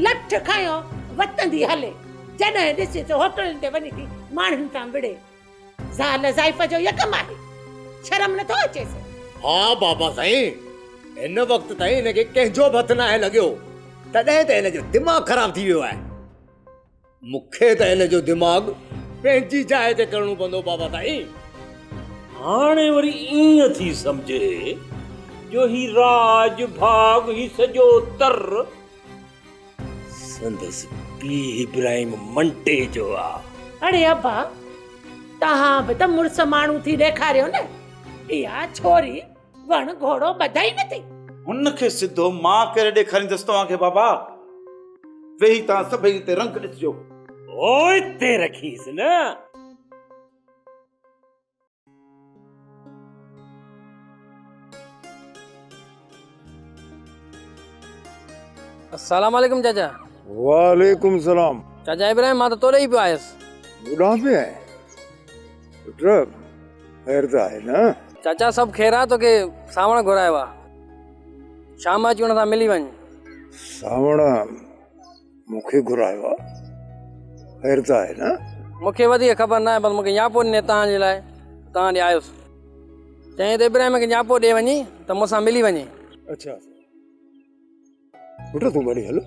J: लठ खयो वतंदी हले। जॾहिं ॾिसे त होटलनि ते वञी थी माण्हुनि सां विड़े। ज़ाल ज़ाइफ़ जो यकम आहे, शर्म नथो अचेसि?
F: हा बाबा साईं, हिन वक़्त ताईं हिनखे कंहिंजो बि हथ न आहे लॻियो, तॾहिं त हिनजो दिमाग़ ख़राब थी वियो आहे। मूंखे त हिनजो दिमाग़ पंहिंजी जाइ ते करणो पवंदो बाबा साईं।
G: हाणे वरी ईअं थी सम्झे जो ही राज भाग ही सॼो तर संदसि पीउ इब्राहिम मंडे जो आहे।
J: अरे अब्बा तव्हां बि त मुड़ुस माण्हू थी ॾेखारियो न। इहा छोरी वण घोड़ो ॿधाई नथी।
N: हुनखे सिधो मां करे ॾेखारींदुसि तव्हांखे बाबा। वेही तव्हां सभई ते रंग ॾिसजो।
G: ओए ते रखीस न।
O: अस्सलाम वालेकुम चाचा।
D: वालेकुम सलाम।
O: चाचा इब्राहिम मां त तोड़े ई पियो आयुसि।
D: बुढ़ापे आहे पुट, ख़ैर त आहे न?
O: चाचा सभु ख़ैर आहे, तोखे सावण घुरायो आहे, शाम अची हुन सां मिली वञ।
D: सावण मूंखे घुरायो आहे? ख़ैर त आहे न?
O: मूंखे वधीक ख़बर न आहे, बस मूंखे न्यापो ॾिने तव्हांजे लाइ, तव्हां ॾे आयुसि। चई त इब्राहिम खे न्यापो ॾे वञी त मूंसां मिली वञे।
D: अच्छा पुट तूं भली हल,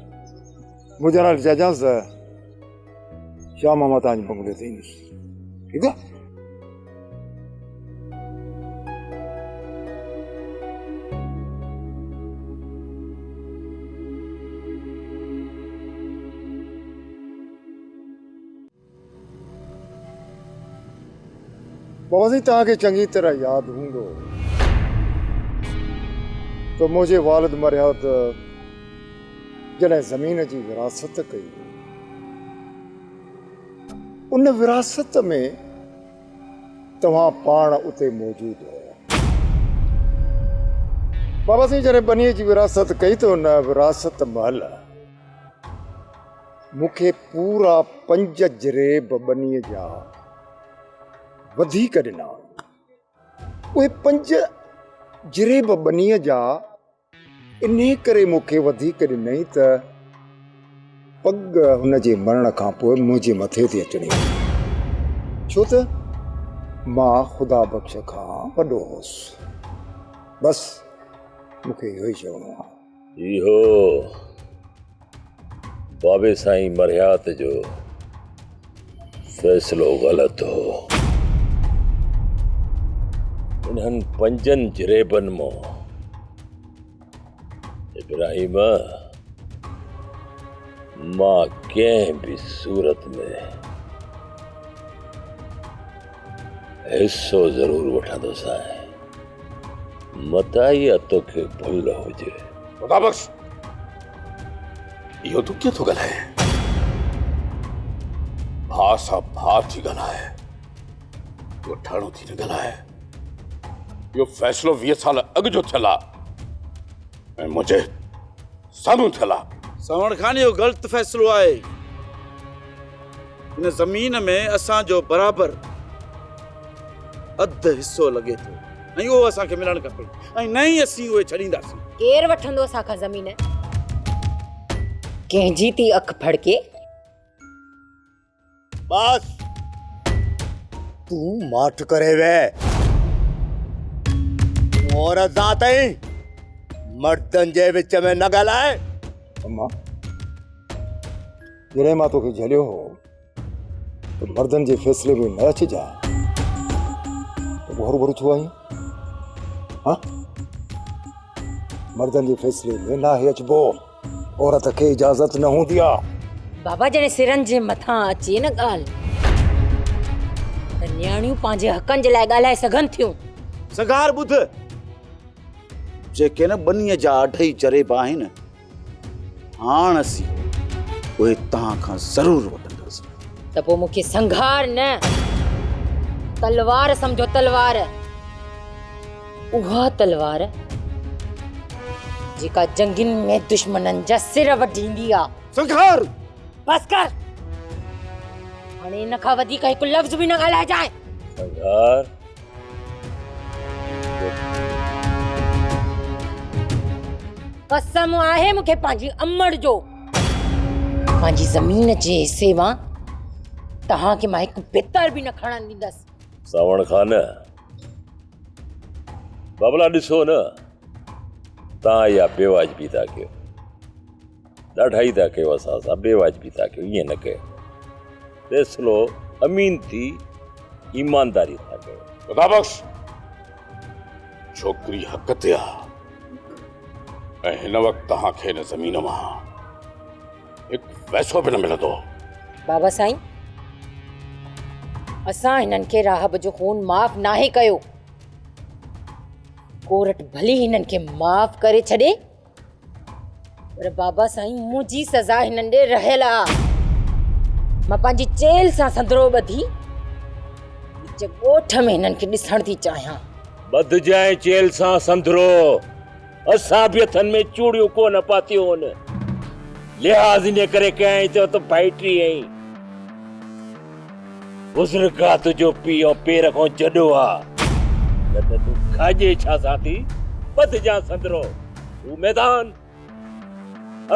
D: मुंहिंजे नाले चइजांसि त शाम मां तव्हांजे बंगले ते ईंदुसि, ठीकु आहे? बाबा साईं तव्हांखे चङी तरह यादि हूंदो त मुंहिंजे वालिद मरिया त जॾहिं ज़मीन जी विरासत कई, उन विरासत में तव्हां पाण उते मौजूदु हुया। बाबा सिंह जॾहिं बनीअ जी विरासत कई तो न विरासत महल मूंखे पूरा 5 जरेब बनीअ जा वधीक ॾिना। उहे 5 जरेब बनीअ जा इन करे मूंखे वधीक ॾिनई त पग हुनजे मरण खां पोइ मुंहिंजे मथे ते अचणी, छो त मां ख़ुदा बख़्श खां वॾो हुउसि। बसि मूंखे इहो ई चवणो आहे।
C: इहो बाबे साईं मरियात जो फैसलो ग़लति हो। इन्हनि 5 जरेबनि मां इब्राहिम मां कंहिं बि सूरत में हिस्सो ज़रूर वठंदुसि। मताई तोखे भुल हुजे।
P: खुदा बख्श, इहो तूं कीअं थो ॻाल्हाए? भाउ सां भाउ थी ॻाल्हाए, वठाणो थी न ॻाल्हाए। इहो फ़ैसिलो 20 साल अॻु जो थियल आहे ऐं मुंहिंजे साम्हूं थियल आहे।
N: सावण खान इहो ग़लति फ़ैसिलो आहे। हिन ज़मीन में असांजो बराबरि अधु हिसो लॻे थो ऐं उहो असांखे मिलणु खपे ऐं न ई असीं उहे छॾींदासीं।
H: केरु वठंदो असांखां ज़मीन? कंहिंजी थी अखि फड़के?
F: बस तूं माठ करे वे और ज़ातई मर्दनि जे विच में न ॻाल्हाए।
D: अम्मा, जॾहिं मां तोखे झलियो हो त मर्दनि जे फ़ैसिले में न अचिजा, बोर बोर छो आई? हाँ, मर्दनि जे फ़ैसिले में ना है अचबो, औरत खे इजाज़त न हूंदी आहे।
H: बाबा जॾहिं सिरनि जे मथां अचे न ॻाल्हि त न्याणियूं पंहिंजे हक़नि जे लाइ ॻाल्हाए सघनि थियूं।
N: सगार ॿुध, जेके न बनीअ जा 2.5 जरेब आहिनि, हाणे असीं उहे तव्हां खां ज़रूरु वठंदासीं।
H: त पोइ मूंखे संघार न, तलवार समझो, तलवार। उहा तलवार जेका जंगिन में दुश्मननि जा सिर वढींदी आहे।
N: संघार!
H: बस कर, हाणे इन खां वधीक हिकु लफ़्ज़ बि न ॻाल्हाइजांइ।
C: संघार
H: कसम आहे मूंखे पंहिंजी अमड़ जो, पंहिंजी ज़मीन जे हिसे मां तव्हांखे मां हिकु बितर बि न खणण ॾींदसि।
C: सावण खान, बाबला ॾिसो न, तव्हां इहा बेवाजिबी था कयो, ॾाढा ई था कयो। असां सां बेवाजिबी था कयो, ईअं न कयो। फ़ैसिलो अमीन थी ईमानदारी था कयो।
P: खुदा बख्श, छोकिरी हक़ ते आहे ऐं हिन वक़्तु तव्हांखे हिन ज़मीन मां हिकु पैसो बि न मिलंदो।
H: बाबा साईं, असां हिननि खे राहब जो खून माफ़ नाहे कयो। कोर्ट भली हिननि खे माफ़ करे छॾे, पर बाबा साईं मुंहिंजी सज़ा हिननि ॾे रहियल आहे। मां पंहिंजी चेल सां संदरो ॿधी विच ॻोठ में हिननि खे ॾिसण थी चाहियां।
C: ॿधजांइ चेल सां संदरो, असां बि हथनि में चूड़ियूं कोन पातियूं आहिनि। लिहाज़ इन करे कयईं चयो त भाइटी आहीं। बुज़ुर्गा तुंहिंजो पीउ पेर खां जॾो आहे, न त तूं खाजे छा सां थी? ॿधजांइ संदरो, तूं मैदान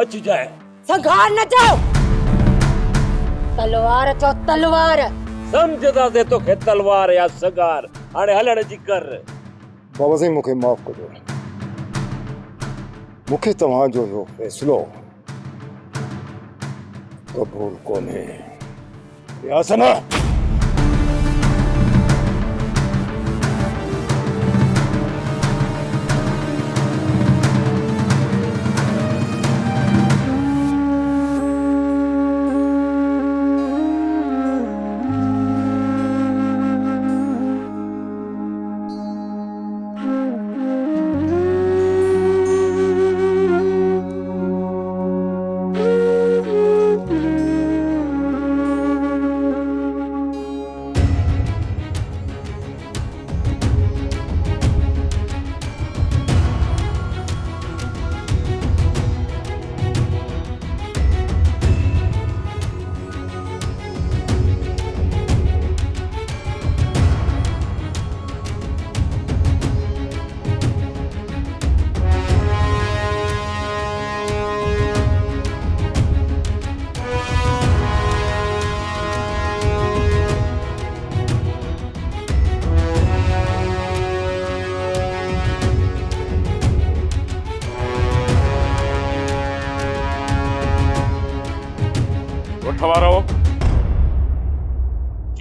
C: अचिजांइ।
H: संघार न चओ, तलवार चओ, तलवार।
C: सम्झदासीं तोखे तलवार या सगार। हाणे हलण जी कर।
D: बाबा साईं, मूंखे माफ़ कजो। मूंखे तव्हांजो इहो फ़ैसिलो क़बूल कोन्हे। यासना,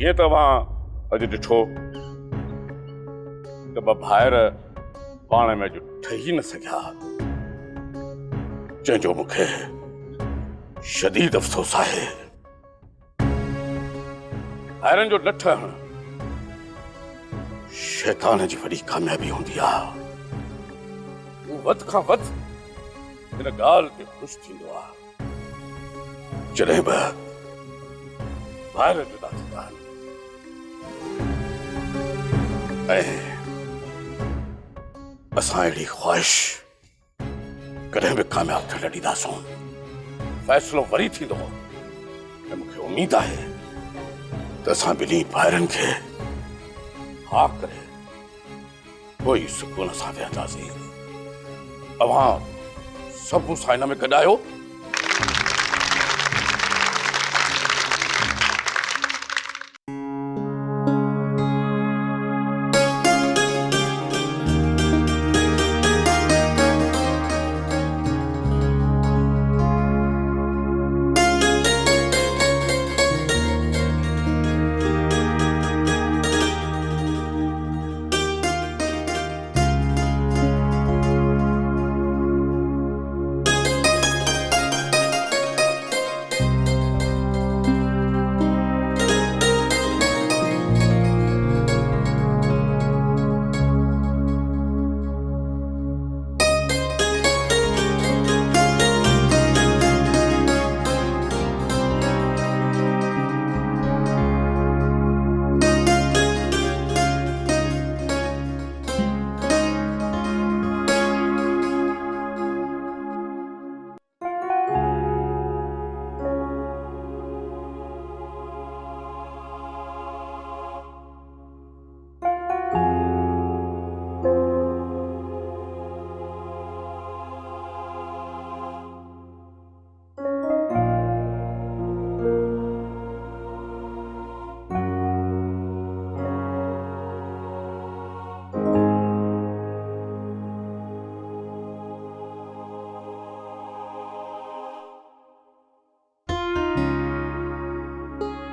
P: ये तव्हां अॼु ॾिठो त ॿ भाइर पाण में अॼु ठही न सघिया, जंहिंजो मूंखे शदीद अफ़सोस आहे। भाइरनि जो न ठहणु शैतान जी वॾी कामयाबी हूंदी आहे। हू वधि खां वधि हिन ॻाल्हि ते ख़ुशि थींदो आहे जॾहिं बि भाइर जुदा थींदा आहिनि ऐं असां अहिड़ी ख़्वाहिश कॾहिं बि कामयाब थियण ॾींदासूं। फ़ैसिलो वरी थींदो ऐं मूंखे उमेद आहे त असां ॿिन्ही भाइरनि खे हा करे कोई सुकून सां विहंदासीं। तव्हां सभु मूंसां हिन में गॾु आहियो?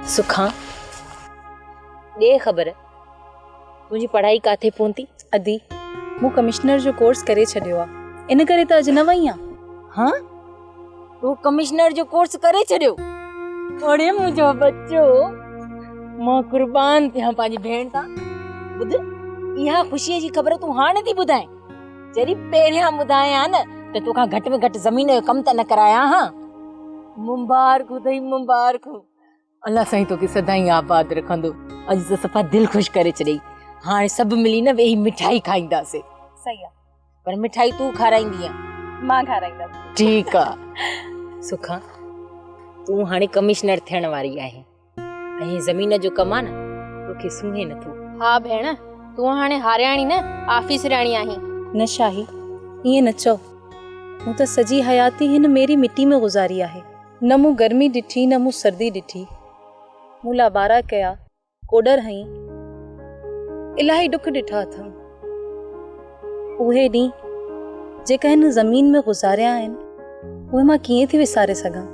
H: सुखा दे ख़बर तुझी पढ़ाई काथे पहुती?
K: अदी मु कमिश्नर जो कोर्स करे छडियो आ, इन करे त अज न वई आ।
H: हां तू कमिश्नर जो कोर्स करे छडियो? अरे मुझो बच्चो मां कुर्बान थिया पाजी भेण ता। बुध इहा खुशी जी खबर तू हाने थी बुधाए, जरी पेरिया बुधाया न त तोखा घट में घट जमीन जो कम त न कराया। हां मुबारक दई मुबारक, अल्लाह साईं तोखे सदाई आबाद रखंदो। अज तो सफ़ा दिल खुश करे छॾई। हाँ सब मिली न वेही मिठाई खाईंदासीं।
K: सही आ,
H: पर मिठाई तू खाराईंदी आ?
K: मां खाराईंदमि।
H: ठीक आ। सुखा तू हाणे कमिश्नर थियण वारी आहे ऐं ज़मीन जो कम आ न तोखे सूहे नथो।
I: हा भेण, तू हाणे हारियाणी न ऑफिस राणी आहीं।
K: न शाही ईअं न चओ, मूं त सॼी हयाती हिन मेरी मिट्टी में गुज़ारी आहे। न मूं गर्मी ॾिठी न मूं सर्दी ॾिठी, मूं लाबारा कया, कोडर हई, इलाही दुख ॾिठा अथमि। उहे ॾींहं जेका हिन ज़मीन में गुज़ारिया आहिनि उहे मां कीअं थी विसारे सघां।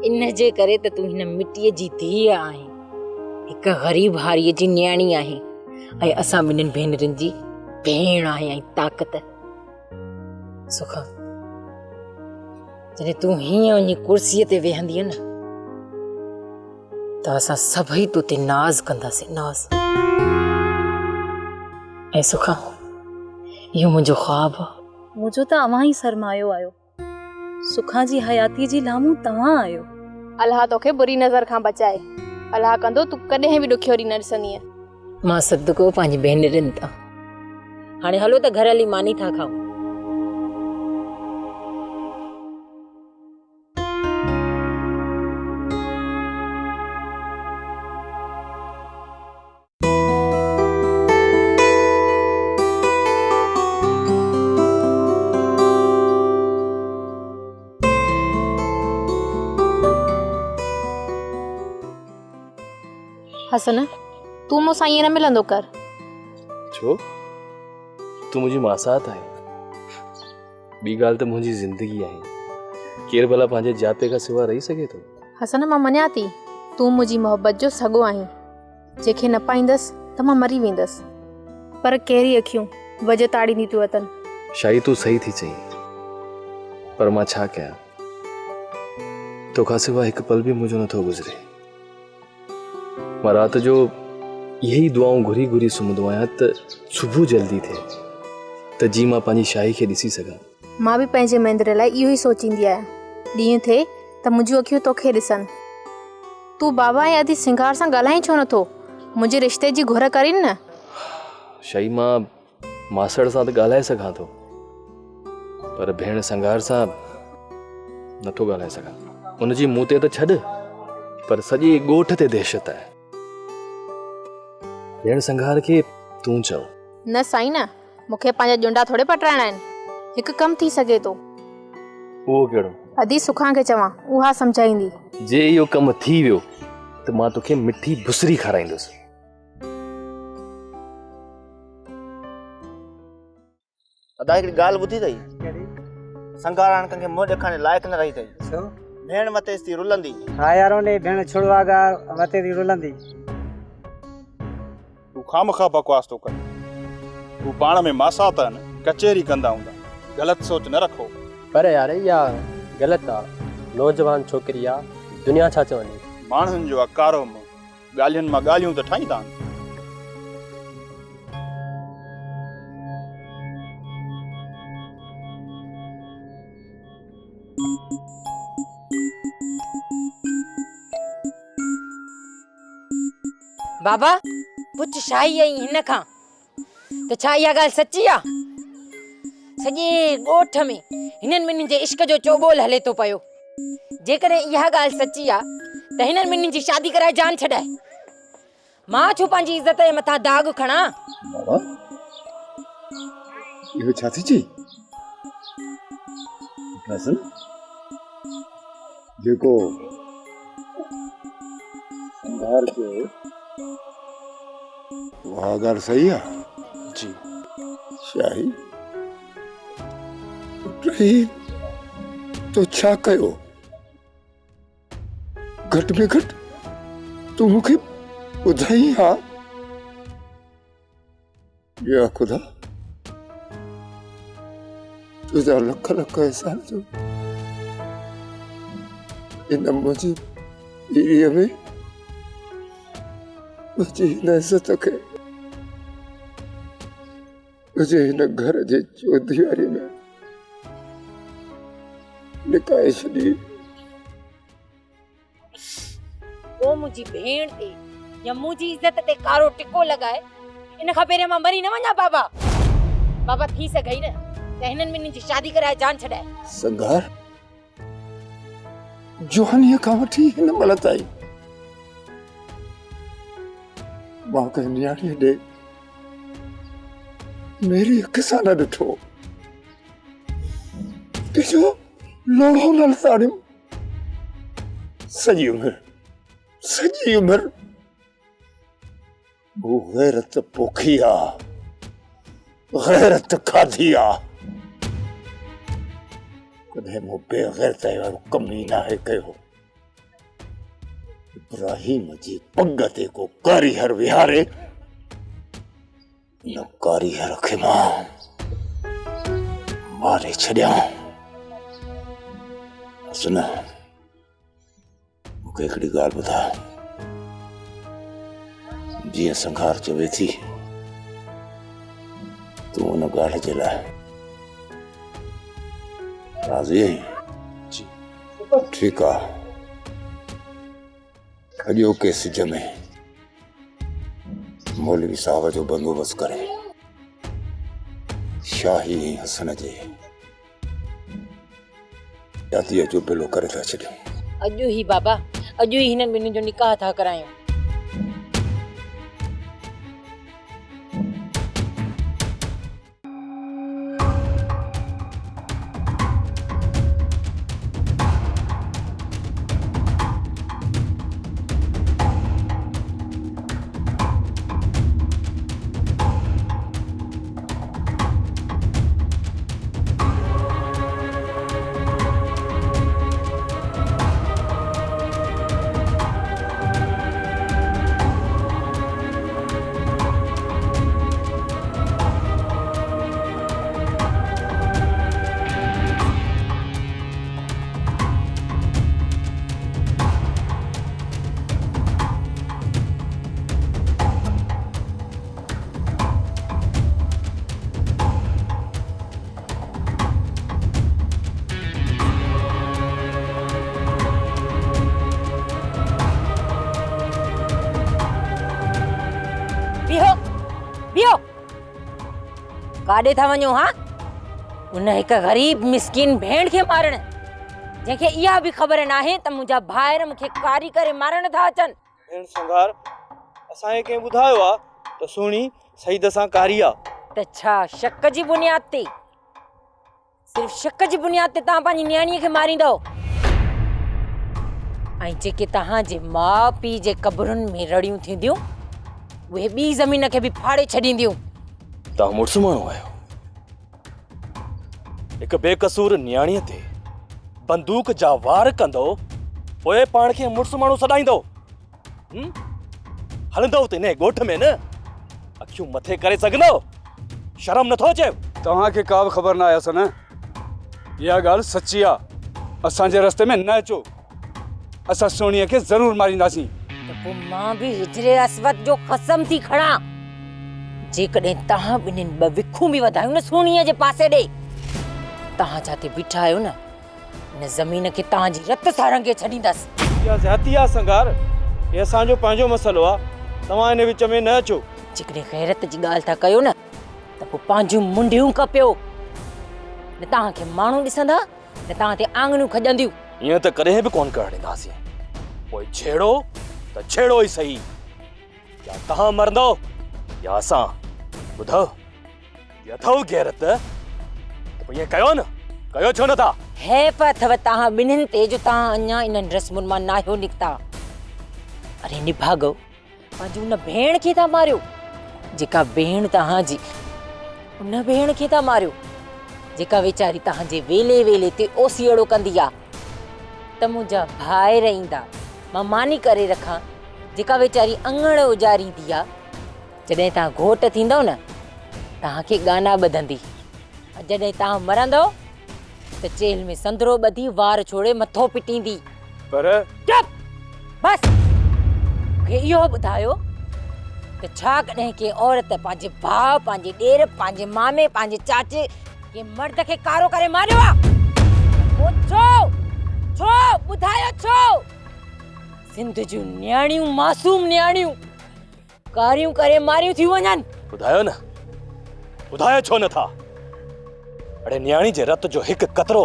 H: इन जे करे त तू हिन मिट्टीअ जी धीअ आहीं, हिक ग़रीब हारीअ जी न्याणी आहीं ऐं असां ॿिन्हिनि भेनरुनि जी भेण आहीं ऐं ताक़त। सुखा जॾहिं तूं हीअं वञी कुर्सीअ ते वेहंदीअ न त असां सभई तो ते नाज़ कंदासीं, नाज़। ऐं सुखा इहो मुंहिंजो ख्वाबु आहे।
K: मुंहिंजो त अव्हां ई सरमायो आयो, सुखा जी हयाती जी लामू तव्हां आयो।
I: अल्लाह तोखे बुरी नज़र खां बचाए, अल्लाह कंदो तू कॾहिं बि ॾुखियोरी न ॾिसंदीअ।
H: मां सदको पंहिंजी भेनरुनि तां। हाणे हलो त घर हली मानी था खाऊं।
I: हसन तू मूंसां ईअं न मिलंदो कर।
L: छो? तू मुंहिंजी मासात आहे। ॿी ॻाल्हि त मुंहिंजी ज़िंदगी आहे, केरु भला पंहिंजे जाते खां सिवा रही सघे थो?
I: हसन मां मञा थी तूं मुंहिंजी मोहबत जो सॻो आहीं, जेके न पाईंदसि त मां मरी वेंदसि, पर कहिड़ी अखियूं वज ताड़ींदी थियूं अथनि।
L: शाही तूं सही थी चई, पर मां छा कयां, तोखां सिवा हिकु पल बि मुंहिंजो नथो गुज़रे। मां राति जो यही दुआऊं घुरी घुरी सुम्हंदो आहियां त सुबुह जल्दी थिए त जी मां पंहिंजी शाही खे ॾिसी सघां।
I: मां बि पंहिंजे महेंद्र लाइ इहो ई सोचींदी आहियां, ॾींहुं थिए त मुंहिंजूं अखियूं तोखे ॾिसनि। तूं बाबा ऐं अदी सिंगार सां ॻाल्हाई छो नथो, मुंहिंजे रिश्ते जी घुर करीनि न।
L: शाही मां मासड़ सां त ॻाल्हाए सघां थो, पर भेण संगार सां नथो ॻाल्हाए सघां। उनजी मूं ते त छॾ, पर सॼे ॻोठ ते दहशत आहे। भेण संगार खे तूं चओ।
I: न साईं न, मूंखे पंहिंजा जुंडा थोड़े पटराइणा आहिनि। हिकु कमु थी सघे थो।
L: उहो कहिड़ो?
I: अदी सुखा खे चवां, उहा सम्झाईंदी।
L: जे इहो कमु थी वियो त मां तोखे मिठी बुसरी खाराईंदुसि।
M: अदा हिकिड़ी ॻाल्हि ॿुधी अथई, संगार हाणे कंहिंखे मुंहुं ॾेखारण लाइक़ु न रही अथई। भेण मथे थी रुलंदी।
Q: हा यार, उन भेण छुड़वा ॻाल्हि मथे थी रुलंदी।
R: तूं खामखा बकवास थो कर। तूं पाण में मासा त न कचहरी कंदा हूंदा, ग़लति सोच न रखो।
Q: पर यार इहा ग़लति आहे, नौजवान छोकिरी आहे, दुनिया छा चवंदी।
R: माण्हुनि जो अकारो मुंहुं, ॻाल्हियुनि मां ॻाल्हियूं त ठाहींदा आहिनि।
H: बाबा पुछ शाही आई हिन खां त छा इहा ॻाल्हि सची आहे? सॼे ॻोठ में हिननि ॿिन्हिनि जे इश्क जो चोबोल हले थो पियो। जेकॾहिं इहा ॻाल्हि सची आहे त हिननि ॿिन्हिनि जी शादी कराए जान छॾाए। मां छो पंहिंजी इज़त जे मथां दाग खणा?
D: बाबा इहो छा थी चई? हसन जेको संभार जो वाह ॻाल्हि सही आहे जी। शाही रही तो छा कयो? घटि में घटि तूं मूंखे ॿुधाई हा। या ख़ुदा तुंहिंजा लख लख एहसान जो इन मुंहिंजी ॿीड़ीअ में मुंहिंजी हिन इज़त खे मुंहिंजे हिन घर जे चौधरी में लिकाए छॾी।
H: ओ मुंहिंजी भेण ते या मुंहिंजी इज़त ते कारो टिको लॻाए, इन खां पहिरियों मां मरी न वञा। बाबा बाबा थी सघई न त हिननि ॿिन्हिनि जी शादी कराए जान छॾाए।
D: संगार जवानीअ खां वठी हिन महिल ताईं मां कंहिं नियाणीअ ॾे मेरी अखि सां न ॾिठो, कंहिंजो लोढ़ो न लताड़ियुमि। सॼी उमिरि मूं गैरत पोखी आहे, गैरत खाधी आहे। कॾहिं मूं बेगैरत वारो कमु ई नाहे कयो। इब्राहिम जी पग ते को कारीगर विहारे, न कारीगर खे मां मारे छॾियां। सुन, मूंखे हिकिड़ी ॻाल्हि ॿुधा। जीअं संघार चवे थी, तूं उन ॻाल्हि जे लाइ राज़ी आहीं? जी ठीकु आहे। अॼोके सिज में मौलवी साहब जो बंदोबस्तु करे शाही हसन जे शादीअ जो बिलो करे था छॾियूं।
H: अॼु ई बाबा, अॼु ई हिननि ॿिन्हिनि जो निकाह था करायूं। काॾे था वञो? हा, उन हिक ग़रीब मिस्किन भेण खे मारण, जंहिंखे इहा बि ख़बर नाहे त मुंहिंजा भाइर मूंखे कारी करे मारण था अचनि।
S: भेण संघार, असांखे कंहिं ॿुधायो आहे त सुहिणी सईद सां कारी आहे।
H: त छा शक जी बुनियाद ते, सिर्फ़ शक जी बुनियाद ते तव्हां पंहिंजी न्याणीअ खे मारींदव? ऐं जेके तव्हांजे माउ पीउ जे क़बरुनि में रड़ियूं थींदियूं, उहे ॿी ज़मीन खे बि फाड़े छॾींदियूं।
L: तव्हां मुड़ुसु माण्हू आहियो, हिकु बेकसूर न्याणीअ ते बंदूक जा वार कंदो, पोइ पाण खे मुड़ुसु माण्हू सॾाईंदो? हलंदो त इन ॻोठ में न, अखियूं मथे करे सघंदो? शर्म नथो अचे?
B: तव्हांखे का बि ख़बर न आहे असन, इहा ॻाल्हि सची आहे। असांजे रस्ते में न अचो, असां सोणीअ खे ज़रूर मारींदासीं।
H: त पोइ मां बि हिजरे अस्वद जो कसम थी खणा, जेकॾहिं तव्हां ॿिन्हिनि ॿ विखूं बि वधायूं न सोणीअ जे पासे ॾे, तव्हां जाते बीठा आहियो न, इन ज़मीन खे तव्हांजी रत सां रंगे छॾींदसि।
S: इहा ज़्यादती आहे संघार, इहो असांजो पंहिंजो मसइलो आहे, तव्हां इन विच में न अचो।
H: जेकॾहिं ग़ैरत जी ॻाल्हि था कयो न, त पोइ पंहिंजूं मुंडियूं कपियो, न तव्हांखे माण्हू ॾिसंदा, न तव्हां ते आंगनूं खॼंदियूं।
L: ईअं त कॾहिं बि कोन करणु ॾींदासीं। पोइ छेड़ो त छेड़ो ई सही, या तव्हां मरंदो या असां। ॿुधो, इहा अथव गैरत त पोइ ईअं कयो न, कयो छो नथा?
H: हैफ़ अथव तव्हां ॿिन्हिनि ते जो तव्हां अञा इन्हनि रस्मुनि मां नाहियो निकिता। अरे निभागो, पंहिंजी उन भेण खे था मारियो, जेका भेण तव्हांजी, उन भेण खे था मारियो जेका वीचारी तव्हांजे वेले वेले ते ओसीअड़ो कंदी आहे। त मुंहिंजा भाइर ईंदा, मां मानी करे रखां, जेका वीचारी अंगण उजारींदी आहे। जॾहिं तव्हां घोट थींदव न, तव्हांखे गाना ॿधंदी, जॾहिं तव्हां मरंदव त जेल में संदरो ॿधी वार छोड़े मथो पिटींदी।
B: पर
H: चुप बस, मूंखे इहो ॿुधायो त छा कॾहिं के औरत पंहिंजे भाउ, पंहिंजे ॾेर, पंहिंजे मामे, पंहिंजे चाचे के मर्द खे कारो करे मारियो आहे? छो ॿुधायो छो? सिंध जूं न्याणियूं, मासूम न्याणियूं कारियूं करे मारियूं थी वञनि।
L: ॿुधायो न, ॿुधायो छो नथा? अड़े न्याणी जे रत जो हिकु कतरो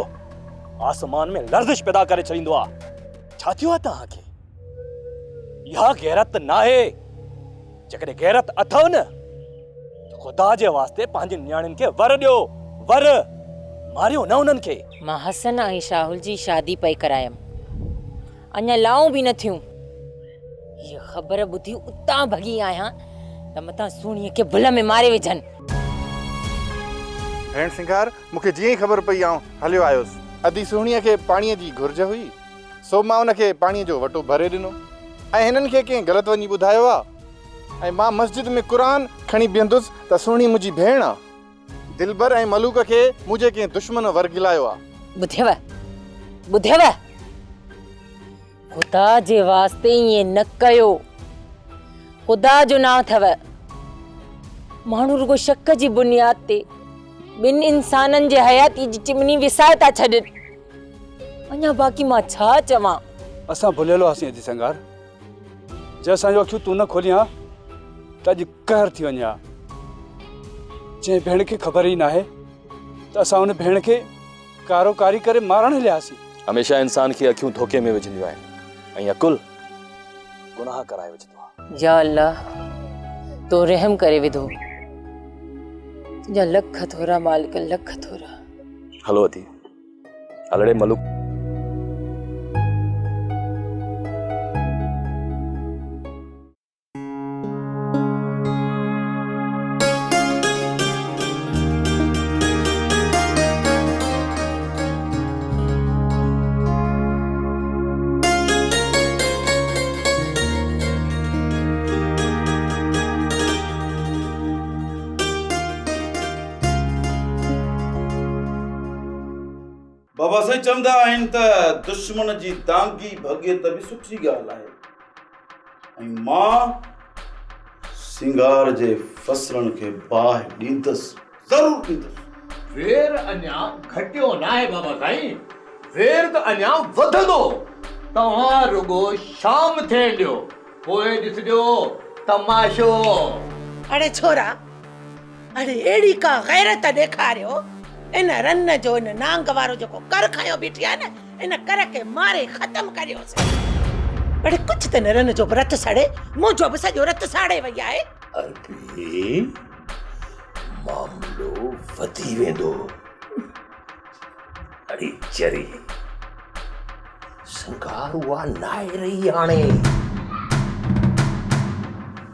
L: आसमान में लर्ज़िश पैदा करे छॾींदो आहे। छा थियो आहे तव्हांखे? इहा गैरत नाहे। जेकॾहिं गैरत अथव न, त ख़ुदा जे वास्ते पंहिंजी न्याणियुनि खे वर ॾियो, वर मारियो न उन्हनि खे।
H: मां हसन ऐं शाहुल जी शादी पई करायमि, अञा लाऊं बि न थियूं। हीअ ख़बर ॿुधी उतां भॻी आहियां त मथां सुणीअ खे भुल में मारे विझनि।
R: भेण सिंगार, मूंखे जीअं ई ख़बर पई आऊं हलियो आयुसि। अधी सुहिणीअ खे पाणीअ जी घुर्ज हुई, सो मां उनखे पाणीअ जो वटो भरे ॾिनो, ऐं हिननि खे कंहिं ग़लति वञी ॿुधायो आहे। ऐं मां मस्जिद में क़ुरान खणी बीहंदुसि त सुहिणी मुंहिंजी भेण आहे। दिलबर ऐं मलूक खे मुंहिंजे कंहिं दुश्मन वर्गिलायो आहे।
H: ॿुधेव, ख़ुदा जे वास्ते ईअं न कयो। ख़ुदा जो नाम अथव। माण्हू रुगो शक जी बुनियाद ते ॿिनि इंसाननि जे हयाती जी चिमनी विसाए था छॾनि। अञा बाक़ी मां छा चवां?
B: असां भुलियल हुआसीं अॼु संगार, जे असांजो अखियूं तूं न खोलियां त अॼु कहर थी वञे हा। जंहिं भेण खे ख़बर ई नाहे त असां उन भेण खे कारो कारी करे मारण हलियासीं।
L: हमेशा इंसान खे अखियूं धोखे में विझंदियूं आहिनि, ऐं अकुल गुनाह कराए विझंदो आहे।
H: या अल्लाह, तो रहम करे विधो। तुंहिंजा लख थोरा मालिक, लख थोरा।
L: हलो अती, हलड़े मलूक।
N: बाबा साईं चवंदा आहिनि त दुश्मन जी दांगी भॻे त बि सुठी ॻाल्हि आहे। ऐं मां सिंगार जे फसलनि खे बाहि ॾींदुसि, ज़रूरु ॾींदुसि।
C: वेर अञा घटियो न आहे बाबा साईं, वेर त अञा वधंदो। तव्हां रुगो शाम थियण ॾियो, पोइ ॾिसजो तमाशो।
J: अरे छोरा, अरे एड़ी का गैरत ॾेखारियो इन रन जो इन नांग वारो जेको कर खयो बीठी आहे न इन कर के मारे खत्म करियोसि। अरे कुछ त न रन जो रत सड़े मुंहिंजो बि सॼो रत साड़े वई आहे।
C: अरे मामलो वधी वेंदो। अड़ी चरी संगार उहा नाहे रही हाणे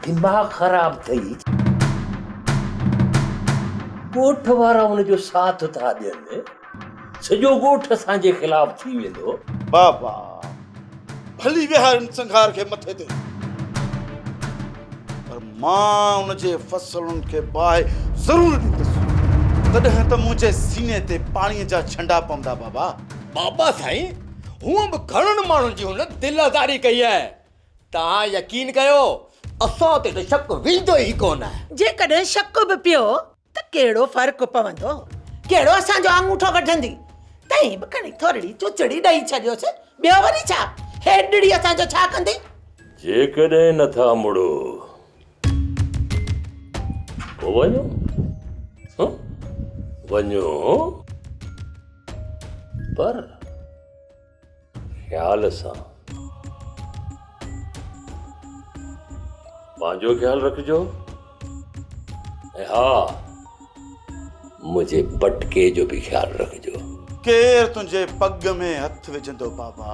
C: दिमाग़ ख़राब थई। ॻोठ वारा उनजो साथ था ॾियनि सॼो ॻोठ असांजे ख़िलाफ़ थी वेंदो।
N: बाबा भली विहार संघार के मथे ते पर मां उनजे फसलुनि खे बाहि ज़रूर ॾींदुसि तॾहिं त मुंहिंजे सीने ते पाणीअ जा छंडा पवंदा। बाबा
F: बाबा साईं हूअं बि घणनि माण्हुनि जी हुन दिलदारी कई आहे। तव्हां यकीन कयो असां ते त शक वेंदो ई कोन आहे।
J: जेकॾहिं शक बि पियो त कहिड़ो फ़र्क़ु पवंदो, कहिड़ो असांजो आंगूठो कढंदी। तई बि खणी थोरी चुचड़ी ॾेई छॾियोसि, ॿियो वरी छा हेॾड़ी असांजो छा कंदी?
C: जेकॾहिं नथा मुड़ो पोइ वञो वञो पर ख्याल सां पंहिंजो ख्याल रखिजो ऐं हा मुंहिंजे पटके जो बि ख्याल रखिजो।
N: केर तुंहिंजे पग में हथ विझंदो बाबा?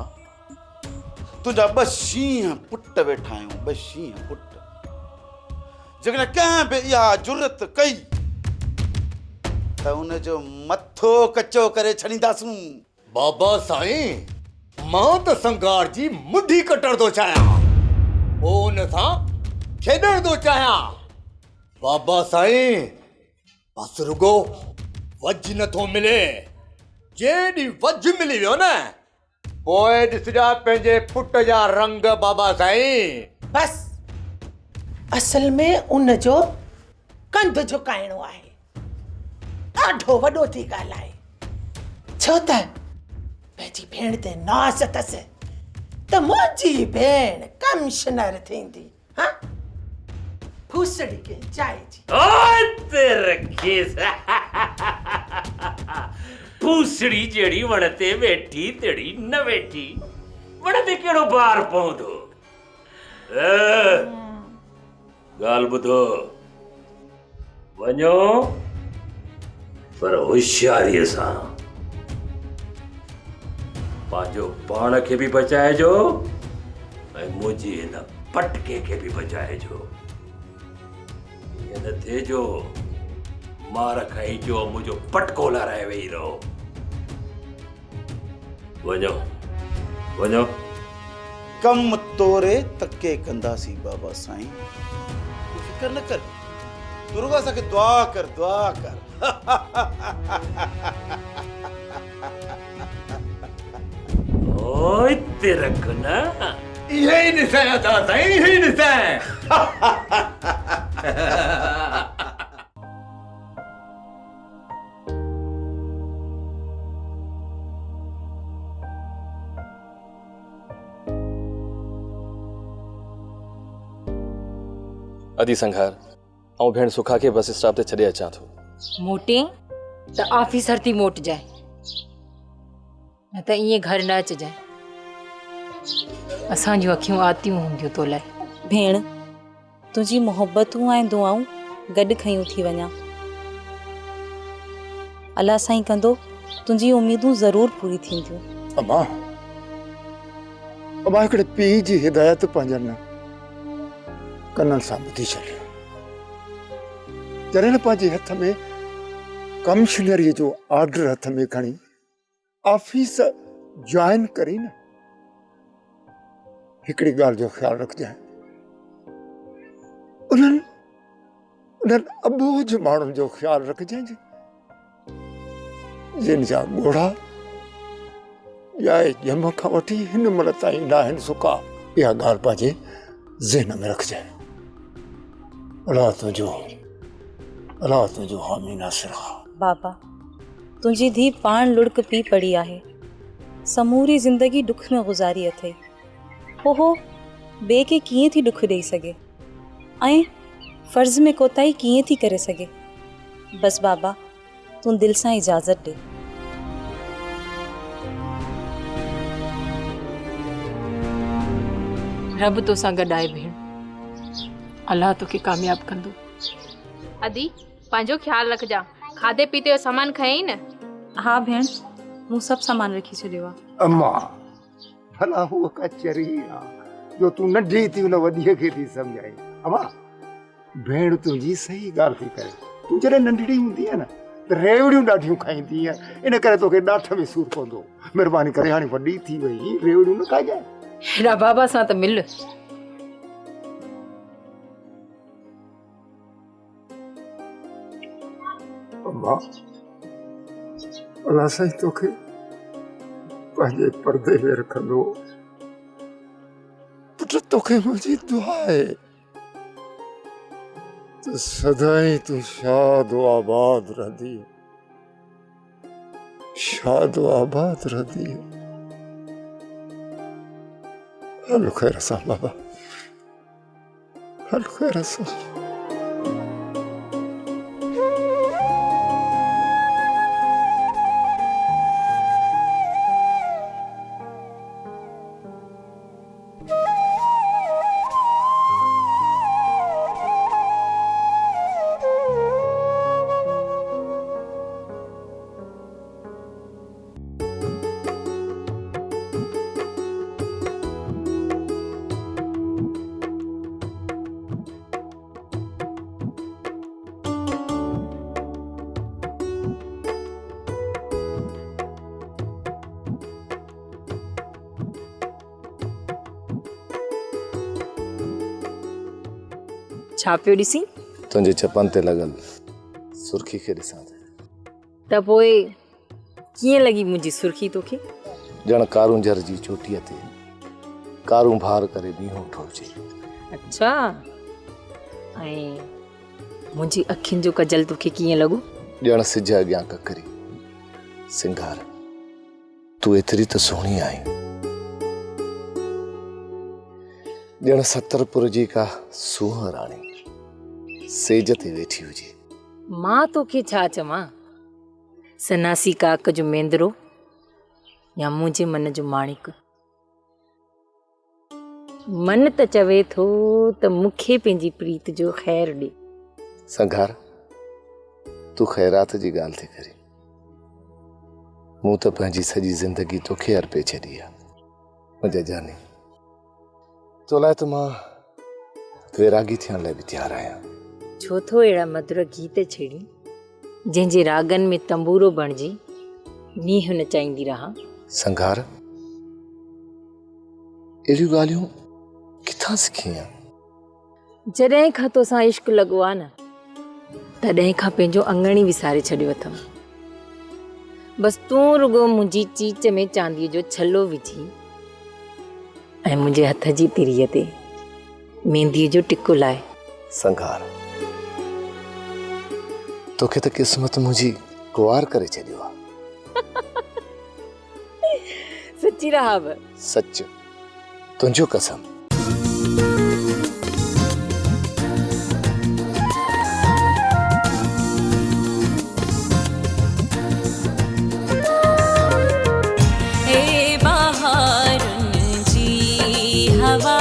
N: तुंहिंजा 2 शींहं पुट वेठा आहियूं, 2 शींहं पुट। जेकॾहिं कंहिं बि इहा जुरत कई त उनजो मथो कचो करे छॾींदासूं।
F: बाबा साईं मां त संगार जी मुंडी कटण थो चाहियां, पोइ उन सां खेॾण थो चाहियां। बाबा साईं बस रुगो वज नथो मिले। जेॾी वज मिली वियो न पोइ ॾिसजा पंहिंजे पुट जा रंग। बाबा साईं
J: बस असल में उनजो कंध झुकाइणो आहे। ॾाढो वॾो थी ॻाल्हाए छो त पंहिंजी भेण ते नास अथसि त मुंहिंजी भेण कमिश्नर थींदी। हाँ फूसड़ी के चाय जी
G: तेरे केस फूसड़ी जड़ी वण ते वेठी तेड़ी न वेठी वण ते केड़ो बार पवंदो।
C: ॻाल्हि ॿुधो वञो पर होशियारीअ सां पंहिंजो पाण खे बि बचाइजो ऐं मुंहिंजी हिन पटके खे बि बचाइजो। ईअं न थिए जो मार खाई जो मुंहिंजो पटको लाराए वेही रहो। वञो वञो
N: कम तोरे तके कंदासीं बाबा साईं, तूं फिकर न कर। तू रुगो असांखे दुआ कर दुआ कर।
G: ओए तेरा गुना
F: यही निशान था साईं, यही निशान।
L: अदी संघार ऐं भेण सुखा के बस स्टॉप ते छॾे अचां थो।
H: मोटे त ऑफिसर थी मोट जाए न त ईअं घर न अचिजाए। असांजूं अखियूं आतियूं हूंदियूं तो लाइ।
K: भेण तुझी मोहब्बतूं ऐं दुआऊं गॾु खयूं थी वञा। अल्लाह साईं कंदो तुझी उम्मीदूं ज़रूर पूरी थींदियूं।
D: अम्मा अम्मा हिकिड़े पीउ जी हिदायत पंहिंजनि कननि सां ॿुधी छॾियो। जॾहिं पंहिंजे हथ में कमिश्नरीअ जो ऑर्डर हथ में खणी ऑफिस ज्वाइन करी न, हिकिड़ी ॻाल्हि जो ख़्यालु रखजांइ, उन्हनि अबोझ माण्हुनि जो ख़्यालु रखजांइ जिन जा ॻोढ़ा या ॼम खां वठी हिन महिल ताईं न आहिनि सुका। इहा ॻाल्हि पंहिंजे ज़हन में रखजांइ। अल्लाह तुंहिंजो हामी नासिर आहे।
K: बाबा तुझी धी पाण लुड़क पी पड़ी आहे, समूरी जिंदगी दुख में गुज़ारी अथई। हो बे के कीअं थी दुख ॾेई सघे ऐं फर्ज़ में कोताही कीअं थी करे सघे। बस बाबा तू दिल सां इजाज़त दे।
T: रब तोसां गॾु आहे भेण, अल्लाह तोखे कामयाब कंदो।
I: अदी पंहिंजो ख्याल रखजा, खाधे पीते जो सामान खयई न?
K: हाँ भेण, मूं सभु सामान रखी छॾियो आहे।
D: अम्मा भला हूअ कचरी आहे जो तूं नंढी थी उन वॾीअ खे थी सम्झाई। अम्मा भेण तुंहिंजी सही ॻाल्हि थी करे। तूं जॾहिं नंढड़ी हूंदी आहे न त रेवड़ियूं ॾाढियूं खाईंदी आहे, इन करे तोखे ॾाठ में सूर पवंदो। महिरबानी करे हाणे वॾी थी वई, रेवड़ियूं न खाइजांइ।
T: हेॾा बाबा सां त मिल।
D: अम्मा अल्लाह साईं तोखे पंहिंजे पर्दे में रखंदो। पुट तोखे मुंहिंजी दुआ आहे त सदाईं तूं शाद व आबाद रहंदी, शाद व आबाद रहंदी। हल खैर सां बाबा, हल खैर सां।
T: छा पियो ॾिसी?
L: तुंहिंजे चपनि ते लॻल सुर्खी खे ॾिसां थो।
T: त पोइ कीअं लॻी मुंहिंजी सुर्खी तोखे?
L: ॼण कारूं जर जी चोटीअ ते कारूं भार करे ॾींहुं उठो हुजे।
T: अच्छा, ऐं मुंहिंजी अखियुनि जो कजल तोखे कीअं लॻो?
L: ॼण सिज अॻियां ककरी सिंगार। तूं एतिरी त सुहिणी आहीं, ॼण सतरपुर जी का सूंह राणी सेज ते वेठी हुजे।
T: मां तोखे छा चवां, सनासी काक जो मेंदरो या मुंहिंजे मन जो माणिक। मन त चवे थो त मूंखे पंहिंजी प्रीत जो ख़ैर ॾे।
L: संघार, तूं ख़ैरात जी ॻाल्हि थी करी। मूं त पंहिंजी सॼी ज़िंदगी तोखे अर्पे छॾी आहे मुंहिंजा जानी। तो लाइ त मां वैरागी थियण लाइ बि तयारु आहियां।
T: छो थो अहिड़ा मधुर गीत छेड़ी जंहिंजे रागनि में तंबूरो बणिजी नींह नचाईंदी रहां।
L: संघार, अहिड़ियूं ॻाल्हियूं किथां सिखी आहियां?
T: जॾहिं खां तोसां इश्क लॻो आहे न, तॾहिं खां पंहिंजो अंगण ई विसारे छॾियो अथमि। बसि तूं रुगो मुंहिंजी चीच में चांदीअ जो छल्लो विझी ऐं मुंहिंजे हथ जी तिरीअ ते मेहंदीअ जो टिको लाए।
L: संघार, तोखे त क़िस्मत मुंहिंजी गुआर करे छॾियो आहे।
T: सची रहाव?
L: सच, तुंहिंजो कसम।
U: हवा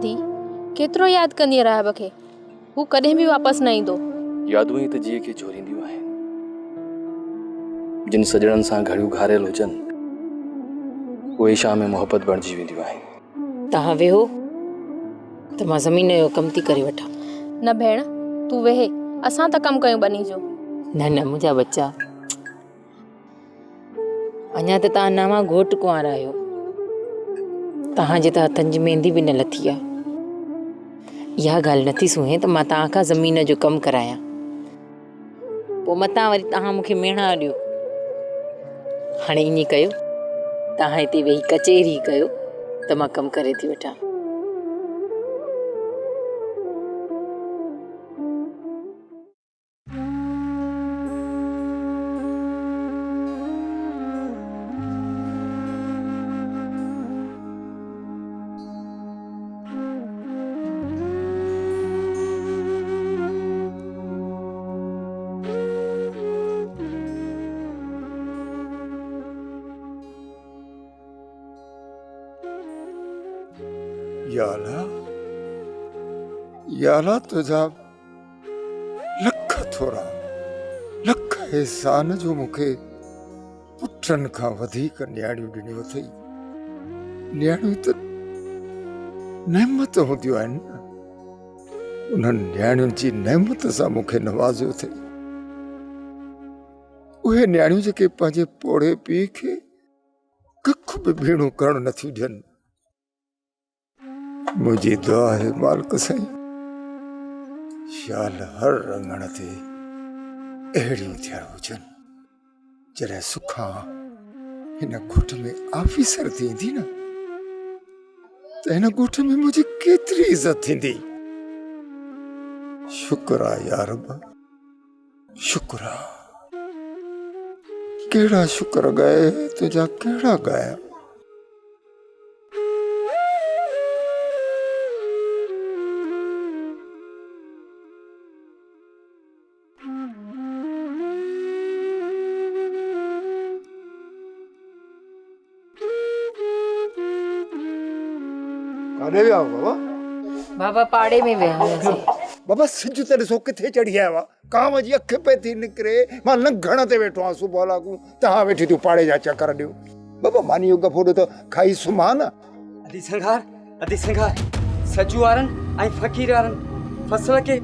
I: दी केतिरो यादि कंदी राहिब खे, हू कॾहिं बि वापसि न ईंदो।
L: यादूं ई त जीअ खे जोरींदियूं आहिनि। जिन सजणनि सां घड़ियूं घारियल हुजनि उहे शाम में मोहबत बणिजी वेंदियूं आहिनि।
T: तव्हां वेहो त मां ज़मीन जो कमु थी करे वठां।
I: न भेण, तूं वेहे, असां त कमु कयूं ॿनी जो।
T: न न मुंहिंजा बच्चा, अञा त तव्हां नवां घोट कुंवारा आहियो, तव्हांजे त हथनि जी मेहंदी बि न लथी आहे। इहा ॻाल्हि नथी सुहे त मां तव्हां खां ज़मीन जो कमु करायां, पोइ मतां वरी तव्हां मूंखे मेणा ॾियो। हाणे ईअं कयो, तव्हां हिते वेही कचेरी कयो त मां कमु करे थी वठां।
D: याला तुझा लख थोरा लख एहसान जो मूंखे पुटनि खां वधीक न्याणियूं ॾिनियूं अथई। न्याणियूं त नेमत हूंदियूं आहिनि न, उन्हनि न्याणियुनि जी नेमत सां मूंखे नवाज़ियो अथई। उहे न्याणियूं जेके पंहिंजे पोड़े पीउ खे कख बि भीणो करणु नथियूं ॾियनि। मुझे दुआ है मालिक साईं, शाल हर रंगण ते अहिड़ियूं थियण हुजनि जॾहिं सुखा हिन ॻोठ में आफीसर थींदी न त हिन ॻोठ में मुझे केतिरी इज़त थींदी। शुक्र आहे या रब, शुक्र आहे। कहिड़ा शुक्र ॻाए तुंहिंजा कहिड़ा ॻाया। काॾे विया हो बाबा?
T: बाबा पाड़े में विया हुआसीं।
D: बाबा सिज त ॾिसो किथे चढ़ी आयो आहे। कांव जी अखि पे थी निकिरे, मां लंघण ते वेठो आहियां सुबुह लाॻू, तव्हां वेठी थियूं पाड़े जा चकर ॾियो। बाबा मानी जो गफ़ोड़ो त खाई सुम्हा न।
M: अदी संघार सजू वारनि ऐं फ़कीर वारनि फसल खे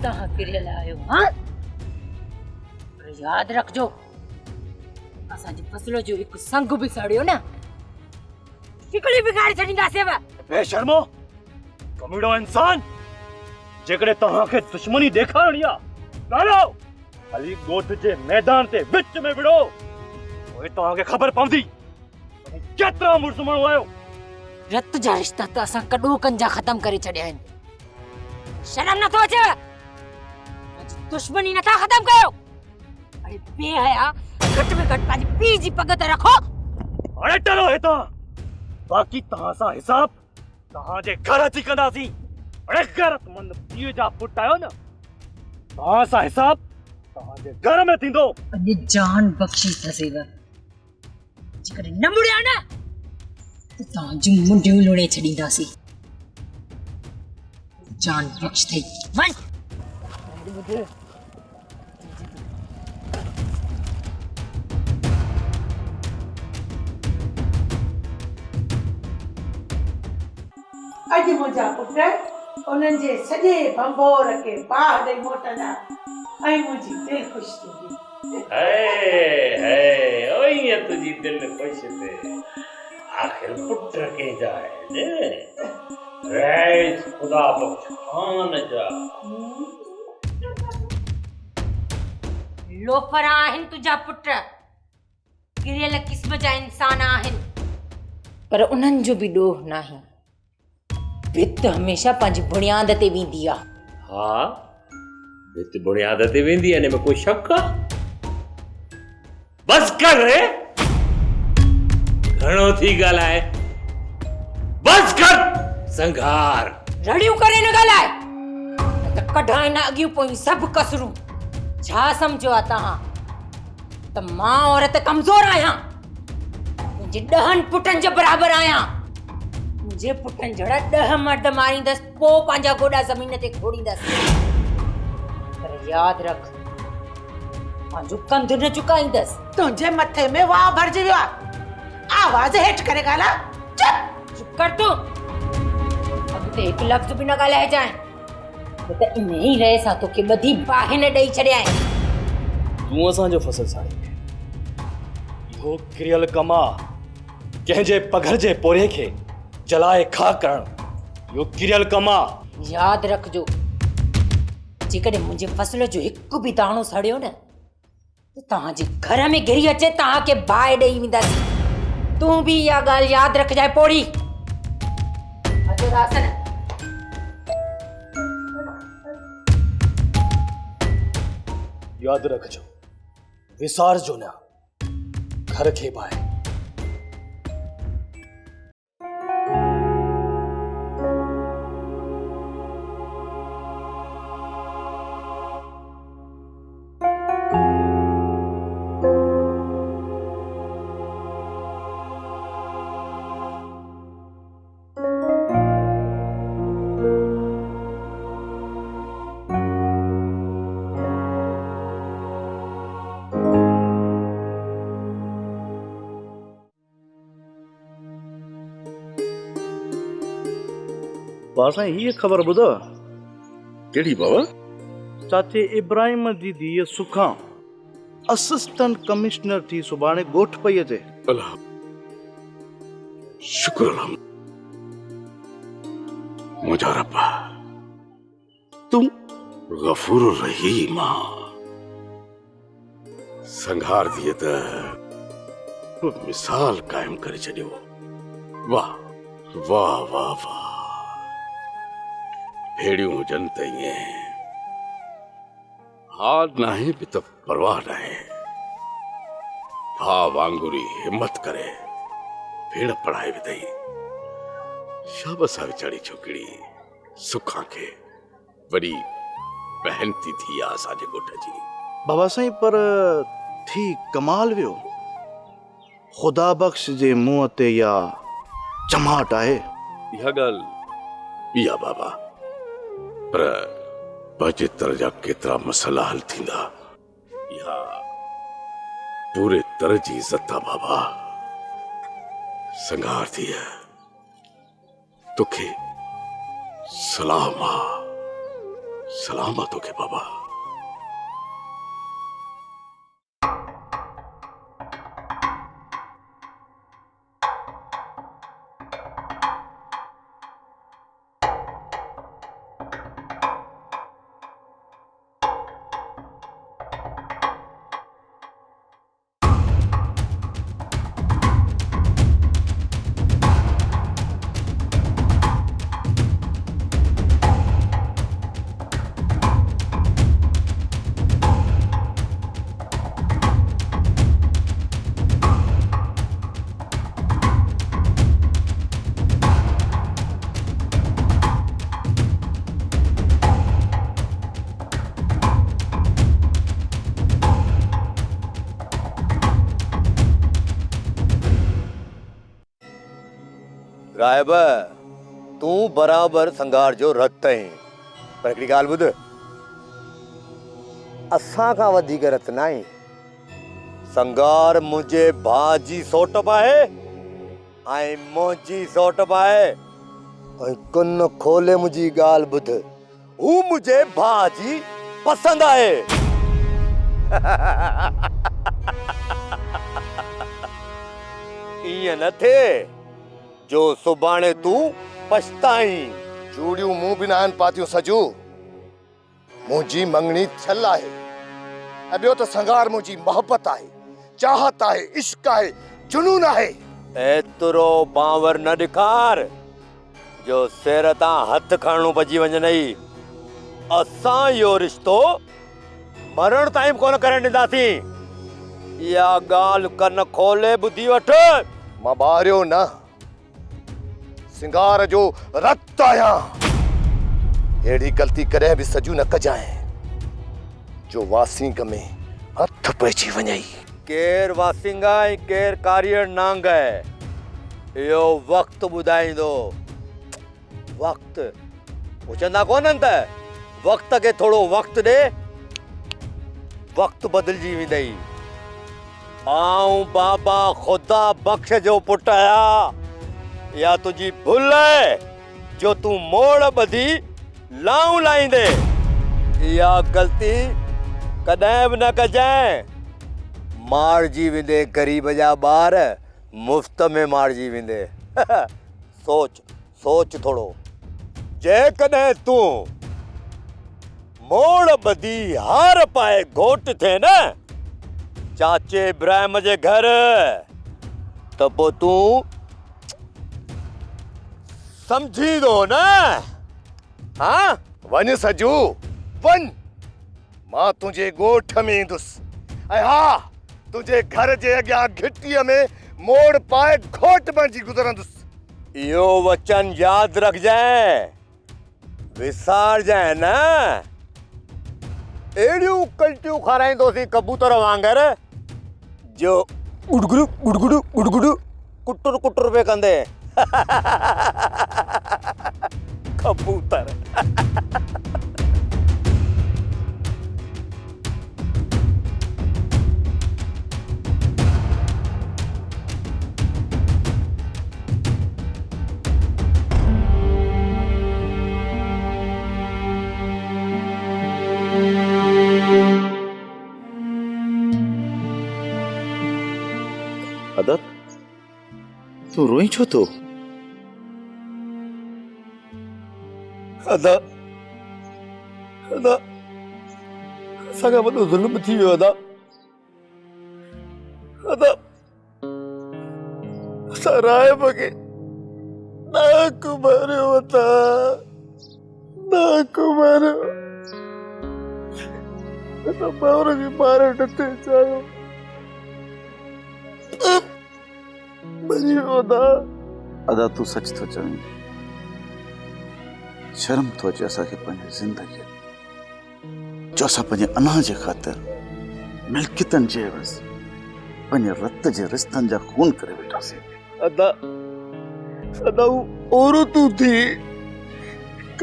T: तव्हां किरियल आहियो, हाँ? पर यादि रखजो, असांजी फसल जो हिकु संग बि सड़ियो न, हिकिड़ी बिगाड़े छॾींदासीं।
S: बेशर्मो, कमीड़ो इंसान, जेकॾहिं तव्हांखे दुश्मनी ॾेखारणी आहे, ॻाल्हायो। ख़ाली ॻोठ जे मैदान ते विच में विड़ो, पोइ तव्हांखे ख़बर पवंदी केतिरा मुड़ुस माण्हू आहियो।
T: रत जा रिश्ता त असां कॾो कंजा ख़तम करे छॾिया आहिनि। शर्म नथो अचेव? दुश्मनी नथा ख़तम कयो? अरे बेहया, घटि में घटि पंहिंजी पीउ जी पग त रखो।
S: हाणे टरो हितां, बाक़ी तव्हां सां हिसाब तव्हांजे घर अची कंदासीं। अड़े गैरतमंद पीउ जा पुट आहियो न, तव्हां सां हिसाब तव्हांजे घर में थींदो।
T: अॼु जान बख़्शी अथसेव, जेकॾहिं न मुड़िया न त तव्हांजूं मुंडियूं लुणे छॾींदासीं। जान बख़्श थई वञ।
J: अॼु मुंहिंजा पुट उन्हनि जे सॼे बंबोर खे बाहि ॾेई मोटंदा ऐं मुंहिंजी दिलि ख़ुशि थींदी।
C: ओए तुझी दिल खुश थे, आखिर पुत्र के जाए रईस खुदा बख्श खान जा।
H: लोफर आहिनि तुंहिंजा पुट, किरियल क़िस्म जा इंसान आहिनि,
T: पर उन्हनि जो बि ॾोह नाहे। भित हमेशह पंहिंजी बुनियाद ते वेंदी आहे।
C: हाँ, भित बुनियाद ते वेंदी आहे, हिन में कोई शक आहे? बस कर रे, घणो थी ॻाल्हाए, बस कर। संघार
H: रड़ियूं करे न ॻाल्हाए, त कढाए न अॻियूं पोइ सभु कसरूं। छा सम्झो आहे तव्हां त मां औरत कमज़ोर आहियां? मुंहिंजे 10 पुटनि जे बराबरि आहियां। मुंहिंजे पुटनि जहिड़ा 10 मर्द मारींदसि, पोइ पंहिंजा गोॾा ज़मीन ते खोड़ींदसि। पर यादि रख, पंहिंजो कंधु न चुकाईंदसि।
J: तुंहिंजे मथे में वाह भरिजी वियो आहे। आवाज़ हेठि करे ॻाल्हाए।
H: चुप कर तूं। अॻिते हिकु लफ़्ज़ बि न ॻाल्हाइजांइ, न त इन ई रहे सां तोखे ॿधी बाहि न ॾेई छॾियां।
S: तूं असांजो फसल साईं, इहो किरियल कमु आहे। कंहिंजे पघर जे पोरे खे जलाए खाक करणु इहो किरियल कमु आहे।
H: यादि रखजो, जेकॾहिं मुंहिंजे फसल जो हिकु बि दाणो सड़ियो न, त तव्हांजे घर में घिरी अचे तव्हांखे बाहि ॾेई वेंदसि। तूं बि इहा ॻाल्हि यादि रखजांइ। पोड़ी अचो दासन।
S: यादि रखजो, विसारजो न घर खे बाहि।
N: असां हीअ ख़बर ॿुधो?
P: कहिड़ी बाबा?
N: चाचे इब्राहिम जी धीअ सुखा असिस्टेंट कमिश्नर थी सुभाणे ॻोठ पई अचे।
P: अल्लाह शुक्र अल्लाह। मुंहिंजा रब्बा, तूं गफूर रहीम संघार थिए त मिसाल कायम करे छॾियो। वाह वाह वाह वाह। भेड़ियूं हुजनि त ईअं हाल नाहे बि त परवाह नाहे। भाउ वांगुरु हिम्मत करे भेड़ पढ़ाए विधई। शाबस आहे वीचारी छोकिरी सुखा खे, वॾी बहन थी आहे असांजे ॻोठ जी।
N: बाबा साईं, पर थी कमाल वियो। ख़ुदा बख़्श जे मुंहं ते या चमाट आहे।
P: इहा ॻाल्हि इहा बाबा, पर बजे जा केतिरा मसइला हल थींदा। इहा पूरे तरह जी इज़त आहे बाबा। संघार थिए तोखे सलाम आहे, सलाम आहे तोखे बाबा।
F: रायब तू बराबर संगार जो रत है पर हिकिड़ी ॻाल्हि ॿुध असां खां वधीक रत नाहे संगार मुंहिंजे भाउ जी सोट बि आहे ऐं मुंहिंजी सोट बि आहे ऐं कन खोले मुंहिंजी ॻाल्हि ॿुध हू मुंहिंजे भाउ जी पसंदि आहे ईअं न थिए जो सुभाणे तूं पछताई
R: चूड़ियूं मूं बि न आहिनि पातियूं सजू मुंहिंजी मंगणी थियल आहे ऐं ॿियो त संगार मुंहिंजी मोहबत आहे चाहत आहे इश्क आहे जुनून आहे
F: एतिरो बांवर न ॾेखार जो सिर तां हथ खणणो पइजी वञे असां इहो रिश्तो मरण ताईं कोन करण ॾींदासीं इहा ॻाल्हि कन खोले ॿुधी वठ
R: मां ॿारियो न सिंगार जो रत आहियां अहिड़ी ग़लती कॾहिं बि सजू न कजांइ जो वासिंग में हथ पइजी वञे
F: केर वासिंग ऐं केर कारियर नांग आहे इहो वक़्तु ॿुधाईंदो वक़्तु पुछंदा कोन्हनि त वक़्त खे थोरो वक़्तु ॾे वक़्तु बदिलजी वेंदई आऊं बाबा ख़ुदा बख़्श जो पुटु आहियां या तुंहिंजी भुल आहे जो तूं मोड़ ॿधी लाऊं लाईंदे इहा ग़लती कॾहिं बि न कजांइ मारिजी वेंदे ग़रीब जा ॿार मुफ़्त में मारिजी वेंदे सोच सोच थोरो जेकॾहिं तूं मोड़ ॿधी हार पाए घोट थिए न चाचे इब्राहिम जे घर त पोइ तूं समझींदो न
R: हाँ वञ सजू वञ मां तुंहिंजे ॻोठ में ईंदुसि ऐं हा तुंहिंजे घर जे अॻियां घिटीअ में मोड़ पाए घोट बणिजी गुज़रंदुसि
F: इहो वचन यादि रखजांइ विसारजांइ न अहिड़ियूं कल्टियूं खाराईंदोसीं कबूतर वांगर जो गुड़गुड़ू गुड़गुड़ू गुड़गुड़ू कुटर कुटर पे कंदे कबूतर
N: अदर तू रोई छो तो
F: अदा अदा असांखां वॾो ज़ुल्म थी वियो अदा अदा असां रायब खे नाक मारियो अदा नाक मारियो असां भाउर जी मारण नथे चाहियो मरी वियो
N: अदा तू सच तो चवीं शर्म तो अचे असांखे पंहिंजी ज़िंदगीअ जो असां पंहिंजे अनाज जे ख़ातिर मिल्कियतनि जे एवज़ पंहिंजे रत जे रिश्तनि जा खून करे वेठासीं
F: अदा अदा औरतूं थी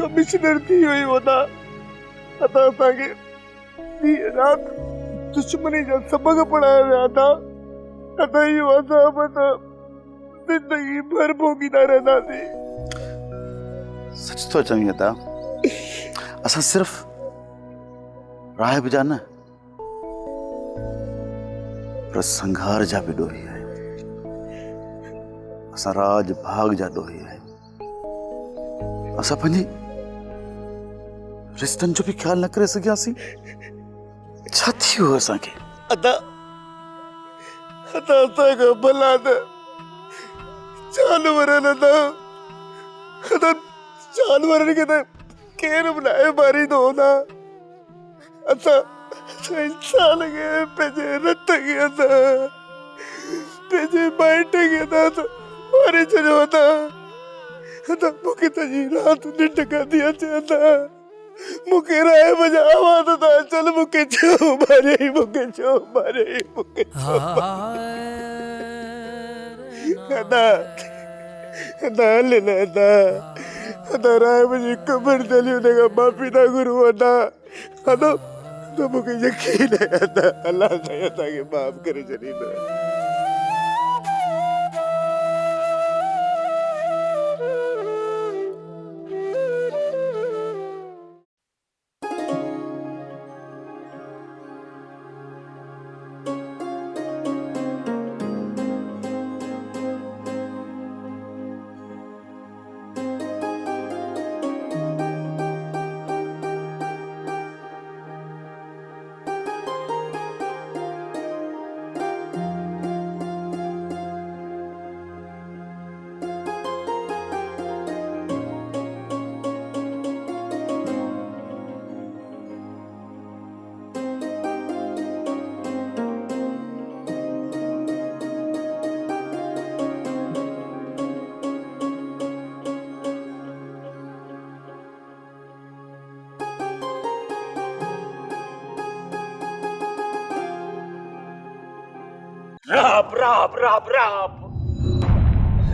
F: कमिश्नर थी हुई अदा अदा असांखे ॾींहुं राति दुश्मनी जा सबक पढ़ाया विया अदा अदा इहो अज़ाब अदा ज़िंदगी भर भोगींदा रहंदासीं
N: सच तो चवीं अदा असां सिर्फ़ राहिब जा न पर संघार जा बि ॾोही आहियूं असां राज भाग जा ॾोही आहियूं असां पंहिंजी रिश्तनि जो बि ख़्यालु न करे सघियासीं छा थी वियो असांखे
F: अदा अदा असांखां भला त जानवरनि अदा अदा जानवरनि खे त केरु बि न मारींदो अदा असां इंसान खे पंहिंजे रत खे अदा पंहिंजे माइट खे अदा मारे छॾियो अदा अदा मूंखे त जी राति निंड काथी अचे अदा मूंखे रायब जा आवाज़ था अचनि मूंखे छो मारे मूंखे छो मारे मूंखे छो अदा हल न राय मुंहिंजी कबर दली हुनखां माफ़ी था घुरूं तो मूंखे यकीन आहे अलाह साईं असांखे माफ़ करे छॾींदो।
C: राब राब राब राब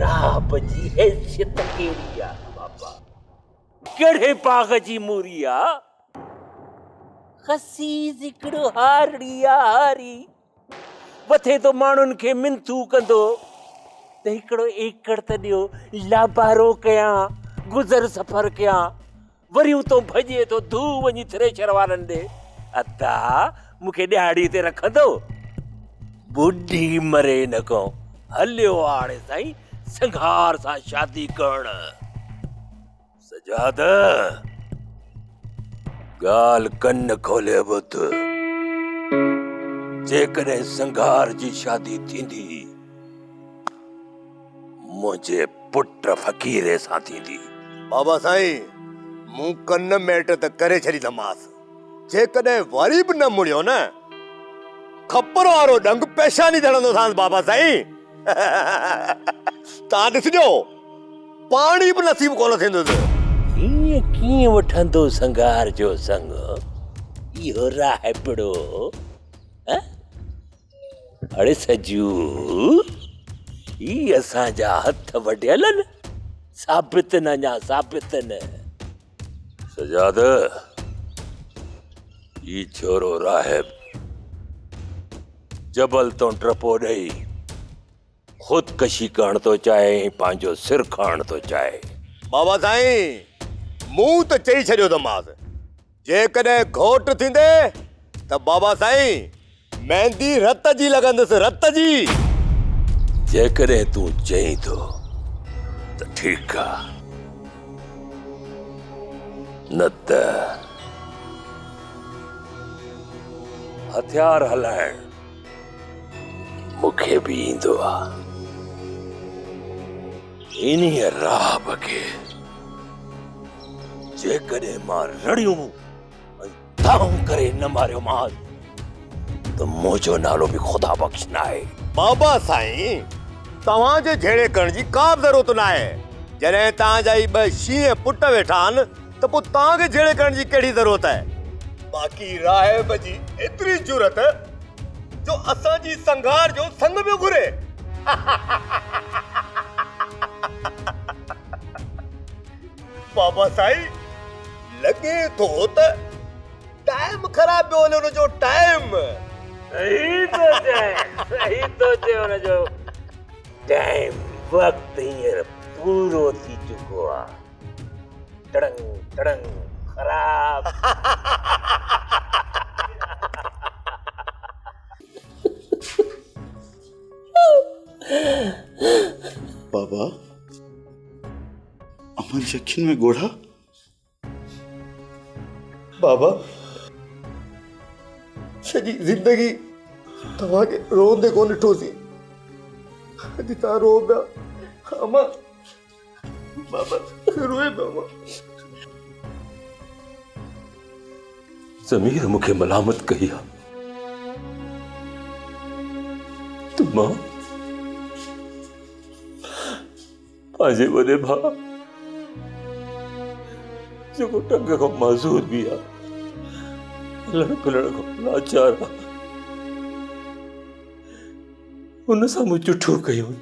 C: राब जी हैसियत कहिड़ी आहे बाबा? कहिड़े बाग़ जी मूरी आहे? ख़सीस हिकिड़ो हारड़ी आहे हारी वथे तो माण्हुनि खे मिनतू कंदो त हिकिड़ो एकड़ त ॾियो लाबारो कयां गुज़र सफ़र कयां वरी उतो भॼे तो धू वञी थ्रेशर वारनि ॾे अता मूंखे ॾियाड़ी ते रखंदो? बुढ़ी मरे न को हलियो हाणे साईं संघार सां शादी करण। सजाद गाल कन खोले ॿुध, जेकॾहिं संघार जी शादी थींदी मुंहिंजे पुट फ़कीरे सां थींदी।
F: बाबा साईं मूं कन मेट त करे छॾींदोमांसि, जेकॾहिं वरी बि न मुड़ियो न खपर वारो डंग पेशानी धड़ंदोसांसि बाबा साईं। तव्हां ॾिसजो पाणी बि नसीब कोन थींदुसि।
C: ईअं कीअं वठंदो संघार जो संग इहो राहिबड़ो? अड़े सजू ई असांजा हथ वढियल न, साबित न अञा साबित न। सजाद ई छोरो राहिब जबल तो ट्रपो ॾेई खुदकशी करण तो चाहे पंहिंजो सिर खणण तो चाहे।
F: बाबा साईं मूं त चई छॾियो तमांसि जेकॾहिं घोट थींदे त बाबा साईं मेहंदी रत जी लॻंदुसि रत जी।
C: जेकॾहिं तूं चई थो त ठीकु आहे, न त हथियार हलाइण मूंखे बि ईंदो आहे। इन्हीअ राब खे जेकॾहिं मां रड़ियूं ऐं धाऊं करे न मारियोमांसि त मुंहिंजो नालो बि ख़ुदा बख़्श न आहे।
F: बाबा साईं तव्हांजे झेड़े करण जी का बि ज़रूरत न आहे। जॾहिं तव्हांजा ई ॿ शींहं पुट वेठा आहिनि त पोइ तव्हांखे झेड़े करण जी कहिड़ी ज़रूरत आहे? बाक़ी राहिब जी एतिरी जुरत जो असांजी संघार जो संग बि घुरे। बाबा साईं लगे थो त टाइम ख़राब पियो हले हुनजो टाइम।
C: सही तो चए हुनजो टाइम वक़्तु हींअर पूरो थी चुको आहे। टड़ंग टड़ंग ख़राब।
N: बाबा अमन अखियुनि में ॻोढ़ा।
F: बाबा सॼी ज़िंदगी तव्हांखे रोंदे कोन ॾिठोसीं, अॼु तव्हां रो पिया। अमा बाबा रोए पियो। अमा
C: ज़मीर मूंखे मलामत कई आहे त मां पंहिंजे वॾे भाउ जेको टंग खां माज़ूर बि आहे, हलण फिरण खां लाचार आहे, हुन सां मूं चुठियूं कयूं।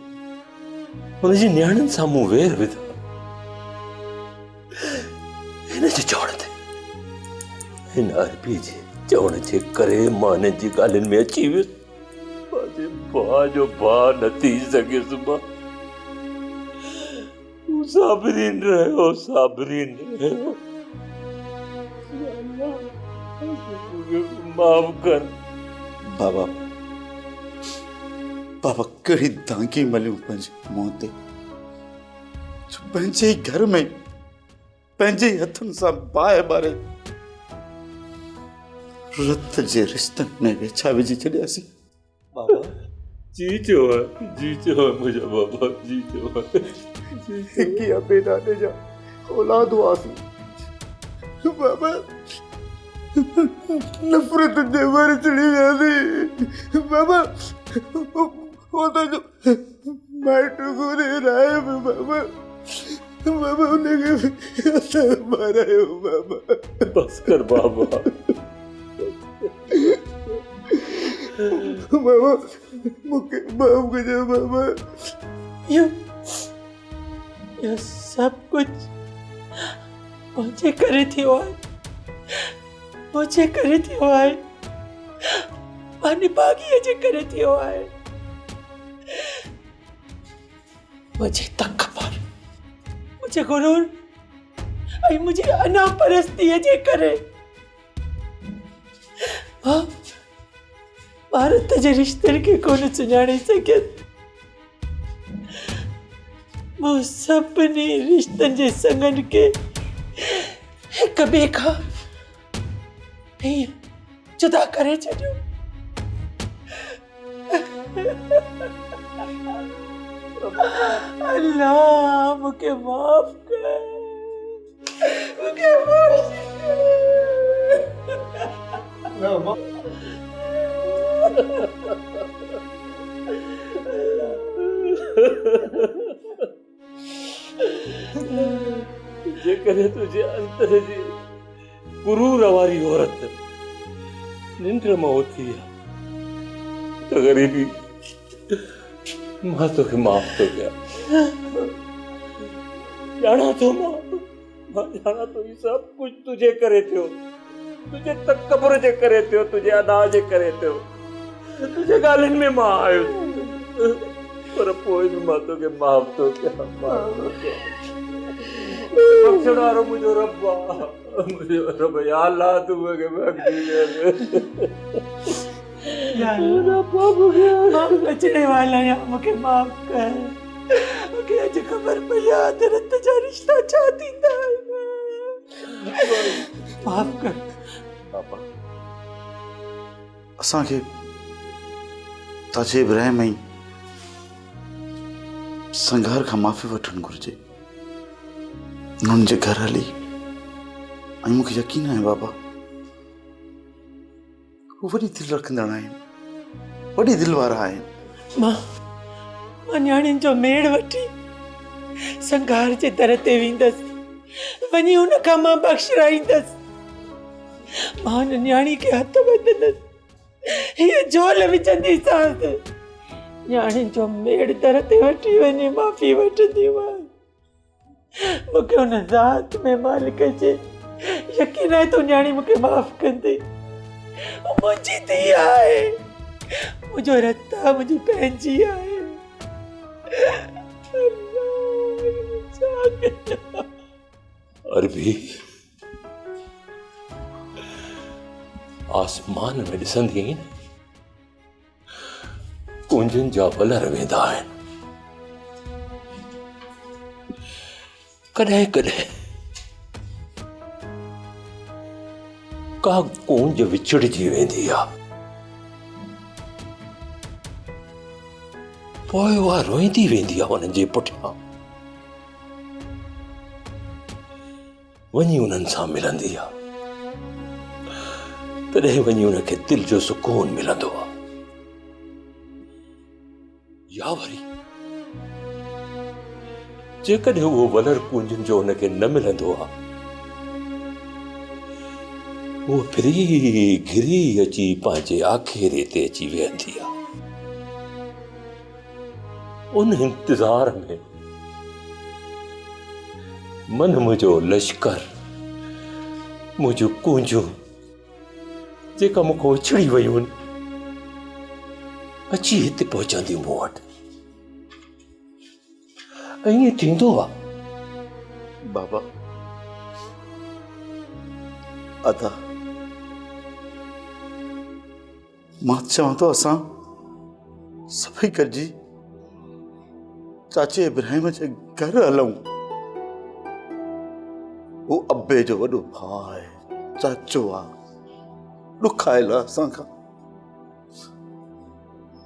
C: हुनजी न्याणियुनि सां मूं वेर विधो हिन जे चवण ते। हिन अरबी जे चवण जे करे मां हिन जी ॻाल्हियुनि में अची वियुसि। पंहिंजे भाउ जो भाउ न थी सघियुसि मां। तूं साबरीन रहियो, साबरीन रहियो। माफ कर
N: बाबा। बाबा कहिड़ी दांगी मलियूं पंहिंजे मुंहं ते, पंहिंजे ई घर में पंहिंजे ई हथनि सां बाहि ॿारे रत जे रिश्तनि में वेछा विझी छॾियासीं।
C: बाबा जी चो मुंहिंजा बाबा जी चो।
D: हिकी अबे दादे जा औलाद हुआसीं बाबा। नफ़रत जे मर चढ़ी वियासीं बाबा। वो तो जो माइट को दे रहा है बाबा। बाबा उन्हें मारा है बाबा।
C: बस कर बाबा।
D: बाबा मुझे माफ कर दे बाबा।
J: ये सब कुछ मुझे करे थी मुझे करे थी मानी बागी जे करे थी मुझे तक खबर, मुझे गुरूर आई, मुझे अना परस्ती जे करे भारत जे रिश्ते के कोन सुञाणे सके। वो सभिनी रिश्तनि जे संगनि के हिक ॿिए खां जुदा करे छॾियो। अल्लाह मूंखे माफ़ कर, मूंखे माफ़
C: जेकॾहिं तुंहिंजे अंतर जी गुरूर वारी औरत निंड मां उथी आहे त ग़रीबी मां तोखे माफ़ थो कयां। ॼाणा थो मां ॼाणा थो ही सभु कुझु तुंहिंजे करे थियो, तुंहिंजे तकबर जे करे थियो, तुंहिंजे अदा जे करे थियो, तुंहिंजे ॻाल्हियुनि में मां आयुसि, पर पोइ बि मां तोखे माफ़ थो कयां। बख़्शण वारो मुंहिंजो रब आहे, मुंहिंजो रब। या अल्लाह तूं मूंखे
J: बचने वाला या मूंखे माफ़ कर। मूंखे अॼु ख़बर पई आहे त रत जा रिश्ता छा थींदा आहिनि। माफ़ कर
N: बाबा। असांखे ताजे इब्राहिम ऐं संघार खां माफ़ी वठणु घुरिजे। उन्हनि जे घर हली ऐं मूंखे यकीन आहे बाबा हू वॾी दिलि रखंदड़ आहिनि, वॾी दिलि वारा आहिनि।
J: मां न्याणियुनि जो मेड़ वठी संघार जे दर ते वेंदसि, वञी हुन खां मां बख़्शराईंदसि। मां हुन न्याणी खे हथ ॿधंदसि, हीअ झोल विझंदीसांसि, न्याणियुनि जो मेड़ दर ते वठी वञी माफ़ी वठंदीमांसि। मूंखे हुन ज़ात में मालिक जे यकीन आहे तूं न्याणी मूंखे माफ़ कंदी। मुंहिंजी धीउ आहे, मुंहिंजो रत आहे, मुंहिंजी पंहिंजी आहे।
C: अरबी आसमान में ॾिसंदी आहीं न, कुंजनि जा वलर वेंदा आहिनि। कॾहिं कॾहिं का कुंज विछड़जी वेंदी आहे, पोइ उहा रोईंदी वेंदी आहे हुननि जे पुठियां, वञी उन्हनि सां मिलंदी आहे, तॾहिं वञी उनखे दिलि जो सुकून मिलंदो आहे। या वरी जेकॾहिं उहो वलर कुंजनि जो हुनखे न मिलंदो आहे, उहो फिरी घिरी अची पंहिंजे आखेरे ते अची वेहंदी आहे। उन इंतजार में मन मुझो लश्कर मुझो कूंजू जेका मुखो उछड़ी वयूं अची हिते पहुचंदी मूं वटि ईअं थींदो आहे
N: बाबा अदा मां चवां थो असां सभई गॾिजी चाचे इब्राहिम जे घर हलूं। वो अब्बे जो वॾो भाउ आहे, चाचो आहे, ॾुखायल आहे असां खां।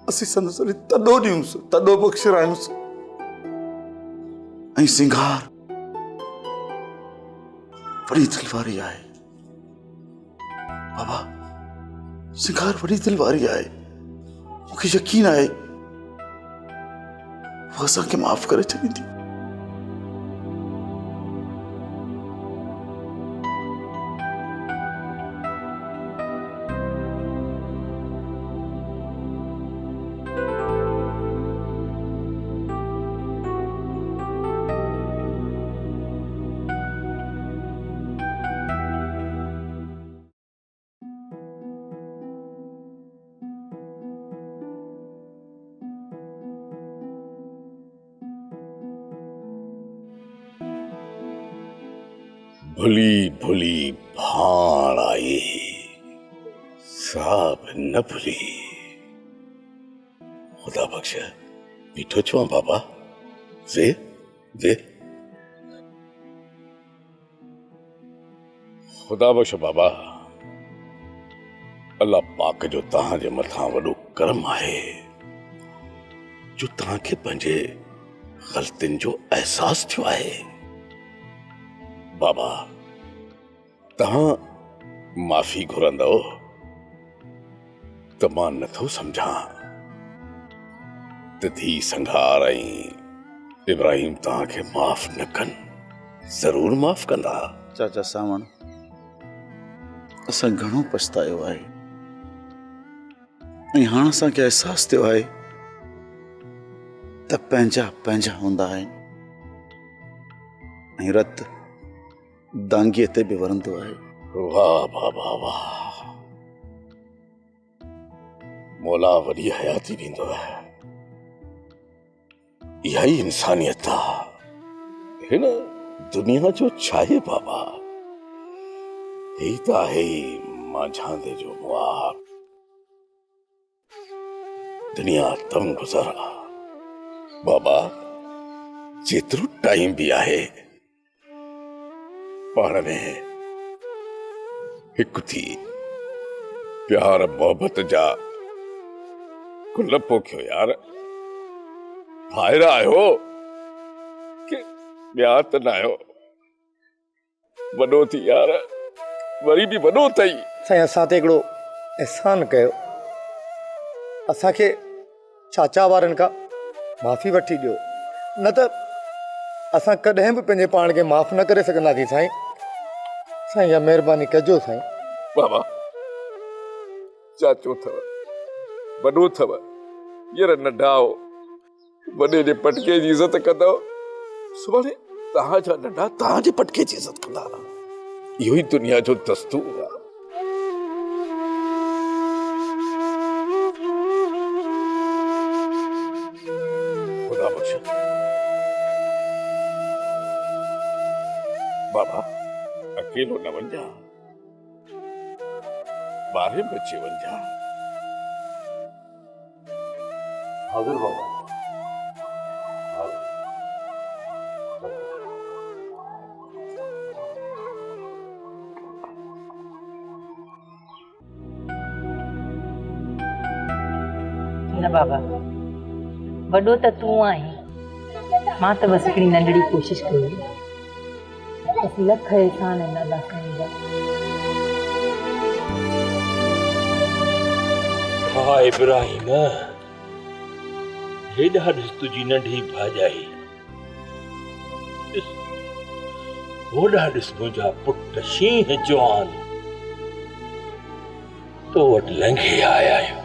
N: असीं संदसि वरी तॾो ॾियूंसि, तॾो बख़्शिरायूंसि। ऐं सिंगार वॾी दिलि वारी आहे बाबा, सिंगार वॾी दिलि वारी आहे। मूंखे यकीन आहे वो असांखे माफ़ करे छॾींदी।
P: भुली भुली भाण आई साहब न भुली। खुदा बख्श बीठो छो बाबा, वे वे खुदा बख्श बाबा। अल्लाह पाक जो तहां जे मथां वॾो करम आहे जो तहांखे पंहिंजे ग़लतियुनि जो एहसास थियो आहे। बाबा तहां माफ़ी घुरंदव त मां नथो सम्झां त धी संघार ऐं इब्राहिम तहांखे माफ़ न कनि, ज़रूर माफ़ कंदा।
N: चाचा सावण असां घणो पछतायो आहे ऐं हाणे असांखे एहसास थियो आहे त पंहिंजा पंहिंजा हूंदा आहिनि ऐं रत दांगीअ ते बि वरंदो आहे।
P: वाह बाबा वाह, मौला वॾी हयाती ॾींदो आहे। इहा ई इंसानियत आहे हिन दुनिया जो छा आहे बाबा। ही त आहे माझांदे जो मुआब। दुनिया तम गुज़रा बाबा, जेतिरो टाइम बि आहे पाण में हिकु थी प्यार मोहब्बत जा गुल पोखियो यार। ॿाहिरि आयो कि ॿिया त न आयो, वॾो थी यार, वरी बि वॾो अथई।
F: साईं असां ते हिकिड़ो एहसान कयो, असांखे चाचा वारनि खां माफ़ी वठी ॾियो, न त असां कॾहिं बि पंहिंजे पाण खे माफ़ न करे सघंदासीं साईं। साईं इहा महिरबानी कजो साईं।
P: बाबा चाचो अथव, वॾो अथव, हींअर नंढा हो, वॾे जे पटके जी इज़त कंदव, सुभाणे तव्हांजा नंढा तव्हांजे पटके जी इज़त कंदा। इहो ई दुनिया जो दस्तूर आहे। खुदा बख्श बाबा, अकेलो न वञा, ॿारहें बचे वञा।
S: हाज़िर बाबा।
T: न बाबा, वॾो त तूं आहीं, मां त बसि हिकिड़ी नंढड़ी कोशिशि कई। बसि लख एहसान आहिनि अल्लाह साईं जा।
C: हा इब्राहिम, हेॾा ॾिस तुंहिंजी नंढी भाॼाई, होॾा ॾिस मुंहिंजा पुट शींहं जवान तो वटि लंघे आया आहियूं।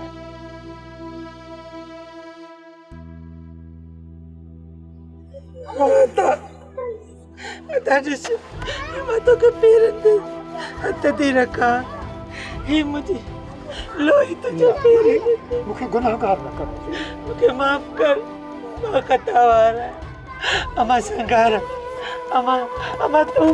J: मां तो के पेरन ते हथ दी रखा ही मुझे लोही तुझे पेरे
D: मुखे गुनाहगार न कर
J: मुखे माफ कर मां कतावार अमा संगार अमा तू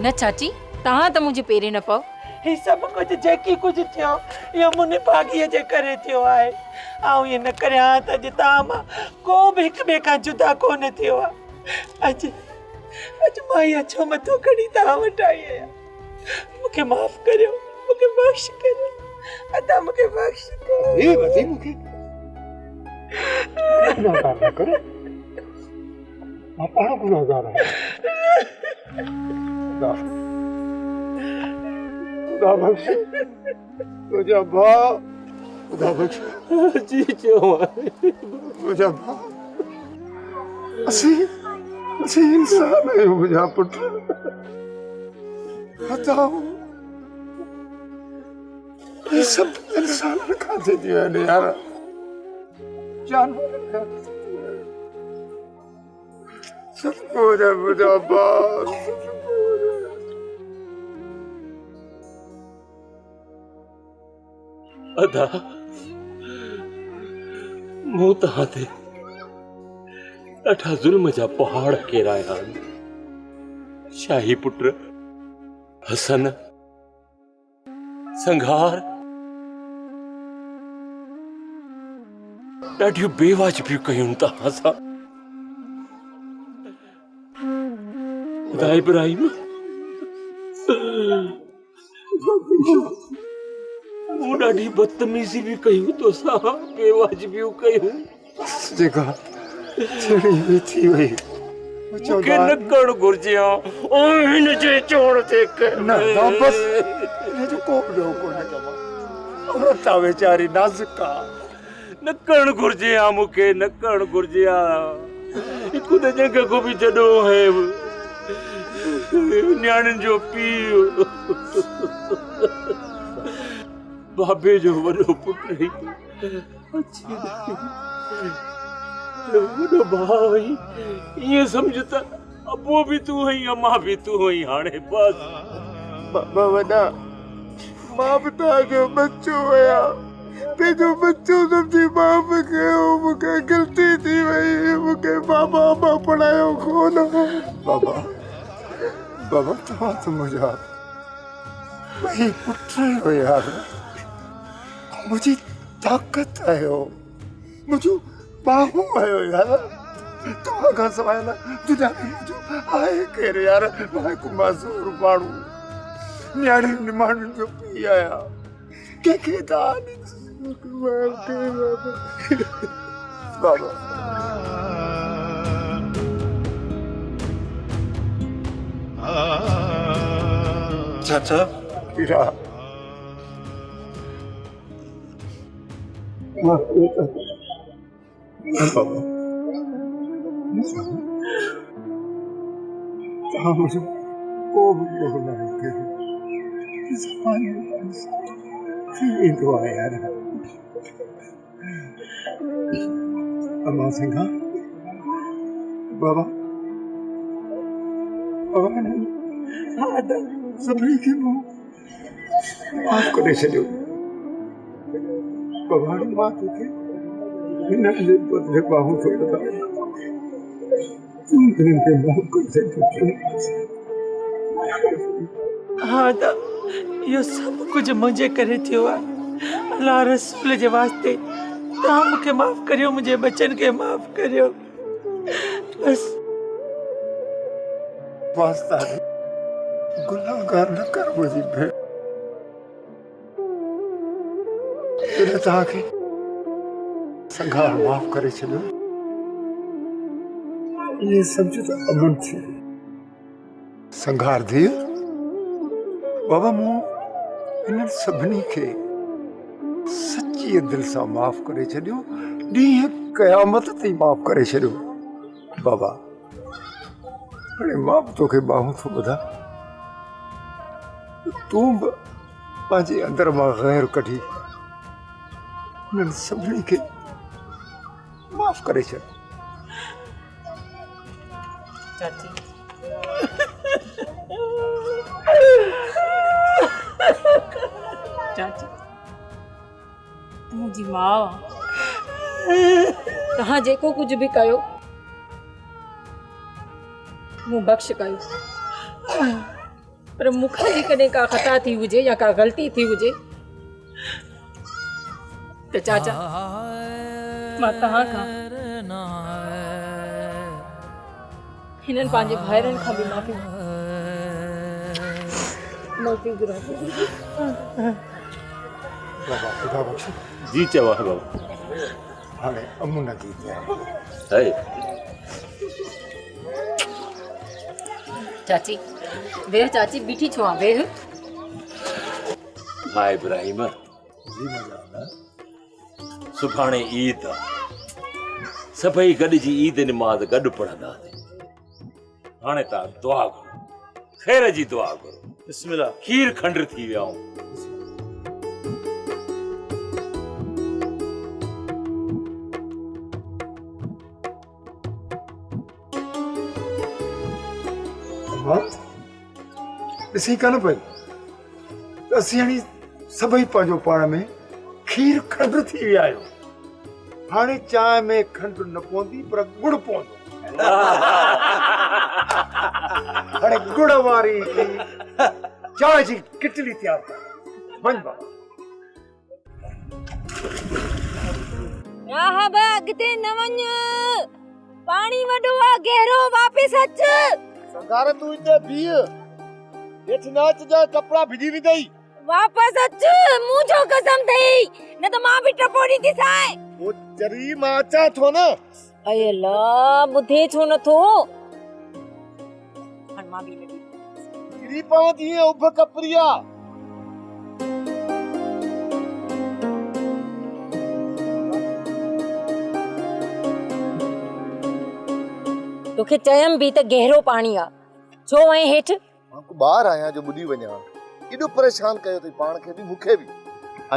T: न चाची तहां त मुझे पेरे न पाओ
J: ही सब कुछ जेकी कुछ थियो यो मुने भागीअ जे करे थियो आहे आऊं ये न करया त जे तामा को भी हिक बे का जुदा कोन थियो आज मां ये छो मथो खड़ी ता वटाई है मुखे माफ करियो मुखे बख्श करियो अदा मुखे बख्श करियो
D: ये बती मुखे गुनाहगार न करे मां पाण गुनाहगार है खुदा बख्श तुझा भाउ खुदा बख्श
G: जी क्यों
D: तुझा भाउ असी इंसान है मुझा पुत्र बताओ ये सब इंसान खाते दिया ने यार जानवर खाते दिया सबको मुझा भाउ
G: अदा मूं तहां ते ॾाढा ज़ुल्म जा पहाड़ केराया आहिनि शाही पुत्र हसन संघार ॾाढियूं बेवाजिबियूं कयूं तहां सां खुदा इब्राहिम मूं ॾाढी बदतमीज़ी भी कयूं तोसां बेवाजिबियूं कयूं
D: जेका छड़ी भी थी वई
G: मूंखे न करणु घुरिजे हा हिन जे चवण ते
D: न बस हिन जो को बि ॾोह कोन्हे औरत आहे वीचारी नाज़ुक आहे
G: न करणु घुरिजे हा मूंखे न करणु घुरिजे हा हिकु त जंग को बि जॾो आहे न्याणियुनि जो पीउ बाबे जो वॾो पुटु ही वॾो भाउ हुई ईअं सम्झ त अबो बि तूं हुई अम्मा बि तूं हुई हाणे बस
D: बाबा वॾा मां बि तव्हांजो बच्चो हुया पंहिंजो बच्चो सम्झी माफ़ कयो मूंखे ग़लती थी वई मूंखे बाबा अम्मा पढ़ायो कोन बाबा बाबा तव्हां त मुंहिंजा ॿई पुट हुया मुझी ताकत आयो मुझो बाहू आयो यार तव्हां खां सवाइ न दुनिया में मुझो आहे केरु यार मां हिकु माज़ूर माण्हू न्याणियुनि माण्हुनि जो पीउ आहियां कंहिंखे तव्हां बाबा चाचा हीरा तव्हां मुझे को बि ॾोह न कयो थी वेंदो आहे यार अम्मा सिंघा बाबा बाबा सभिनी खे माफ़ करे छॾियो बाबा मां तोखे हिन जे बदिले बाहूं थो ॾियां तूं हिननि खे माफ़ करे छॾियो
J: हाँ त इहो सभु कुझु मुंहिंजे करे थियो आहे अलाह रसूल जे वास्ते तव्हां मूंखे माफ़ करियो मुंहिंजे बचनि खे माफ़ करियो बस
D: वास्ता गुनाहगार न कर मुंहिंजी भेण जॾहिं तव्हांखे संघार माफ़ करे छॾियो इहे सम्झो त अमन थी संघार धीअ बाबा मूं हिननि सभिनी खे सच्ची दिलि सां माफ़ करे छॾियो ॾींहुं क़यामत ताईं माफ़ करे छॾियो बाबा हाणे मां बि तोखे बाहूं थो ॿुधां तूं बि पंहिंजे अंदर मां गैर कढी हिननि सभिनी खे माफ़ करे छॾ
K: चाची चाची मुंहिंजी माउ तव्हां जेको कुझु बि कयो मूं बख़्श कयो पर मूंखां जी कॾहिं का ख़ता थी हुजे या का ग़लती थी हुजे त चाचा मां तव्हां खां हिननि पंहिंजे भाइरनि खां बि माफ़ी घुरां थी।
D: बाबा खुदा बख्श
C: जी चवा बाबा
D: हाणे अमुन जी
C: है
K: चाची वेह चाची बीठी छो आहे वेह
C: भाई इब्राहिम सुभाणे ईद आहे सभई गॾिजी ईद निमाज़ गॾु पढ़ंदासीं हाणे तव्हां दुआ करो ख़ैर जी दुआ करो
N: बिस्मिल्लाह
C: खीर खंड थी विया
D: ॾिसी कान पई त असीं हाणे सभई पंहिंजो पाण में खीर खंड थी विया आहियूं हाणे चांहि में खंड न पवंदी पर गुड़ पवंदो हाणे गुड़ वारी चांहि जी किटली तयार कर वञ बाबा
H: राहब अॻिते न वञ पाणी वॾो आहे गहरो वापस अच
U: संगार तू हिते बीह हेठि न अचिजां कपिड़ा भिॼी वेंदई
H: वापस अच मुंहिंजो कसम थई न त मां बि टपो ॾींदी साए
U: ओ चरी मां अचां थो न
H: अरे अल्लाह ॿुधे छो नथो हाणे मां बि लॻी
U: किरी पवंदी उभ कपड़िया
H: तोखे चयमि बि त गहरो पाणी आहे छो वएं हेठि
U: ॿाहिरि आहियां जो ॿुधी वञा एॾो परेशान कयो अथई पाण खे बि मूंखे बि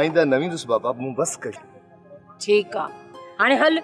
U: आईंदा न वेंदुसि बाबा मूं बसि कई
H: ठीकु आहे हाणे हल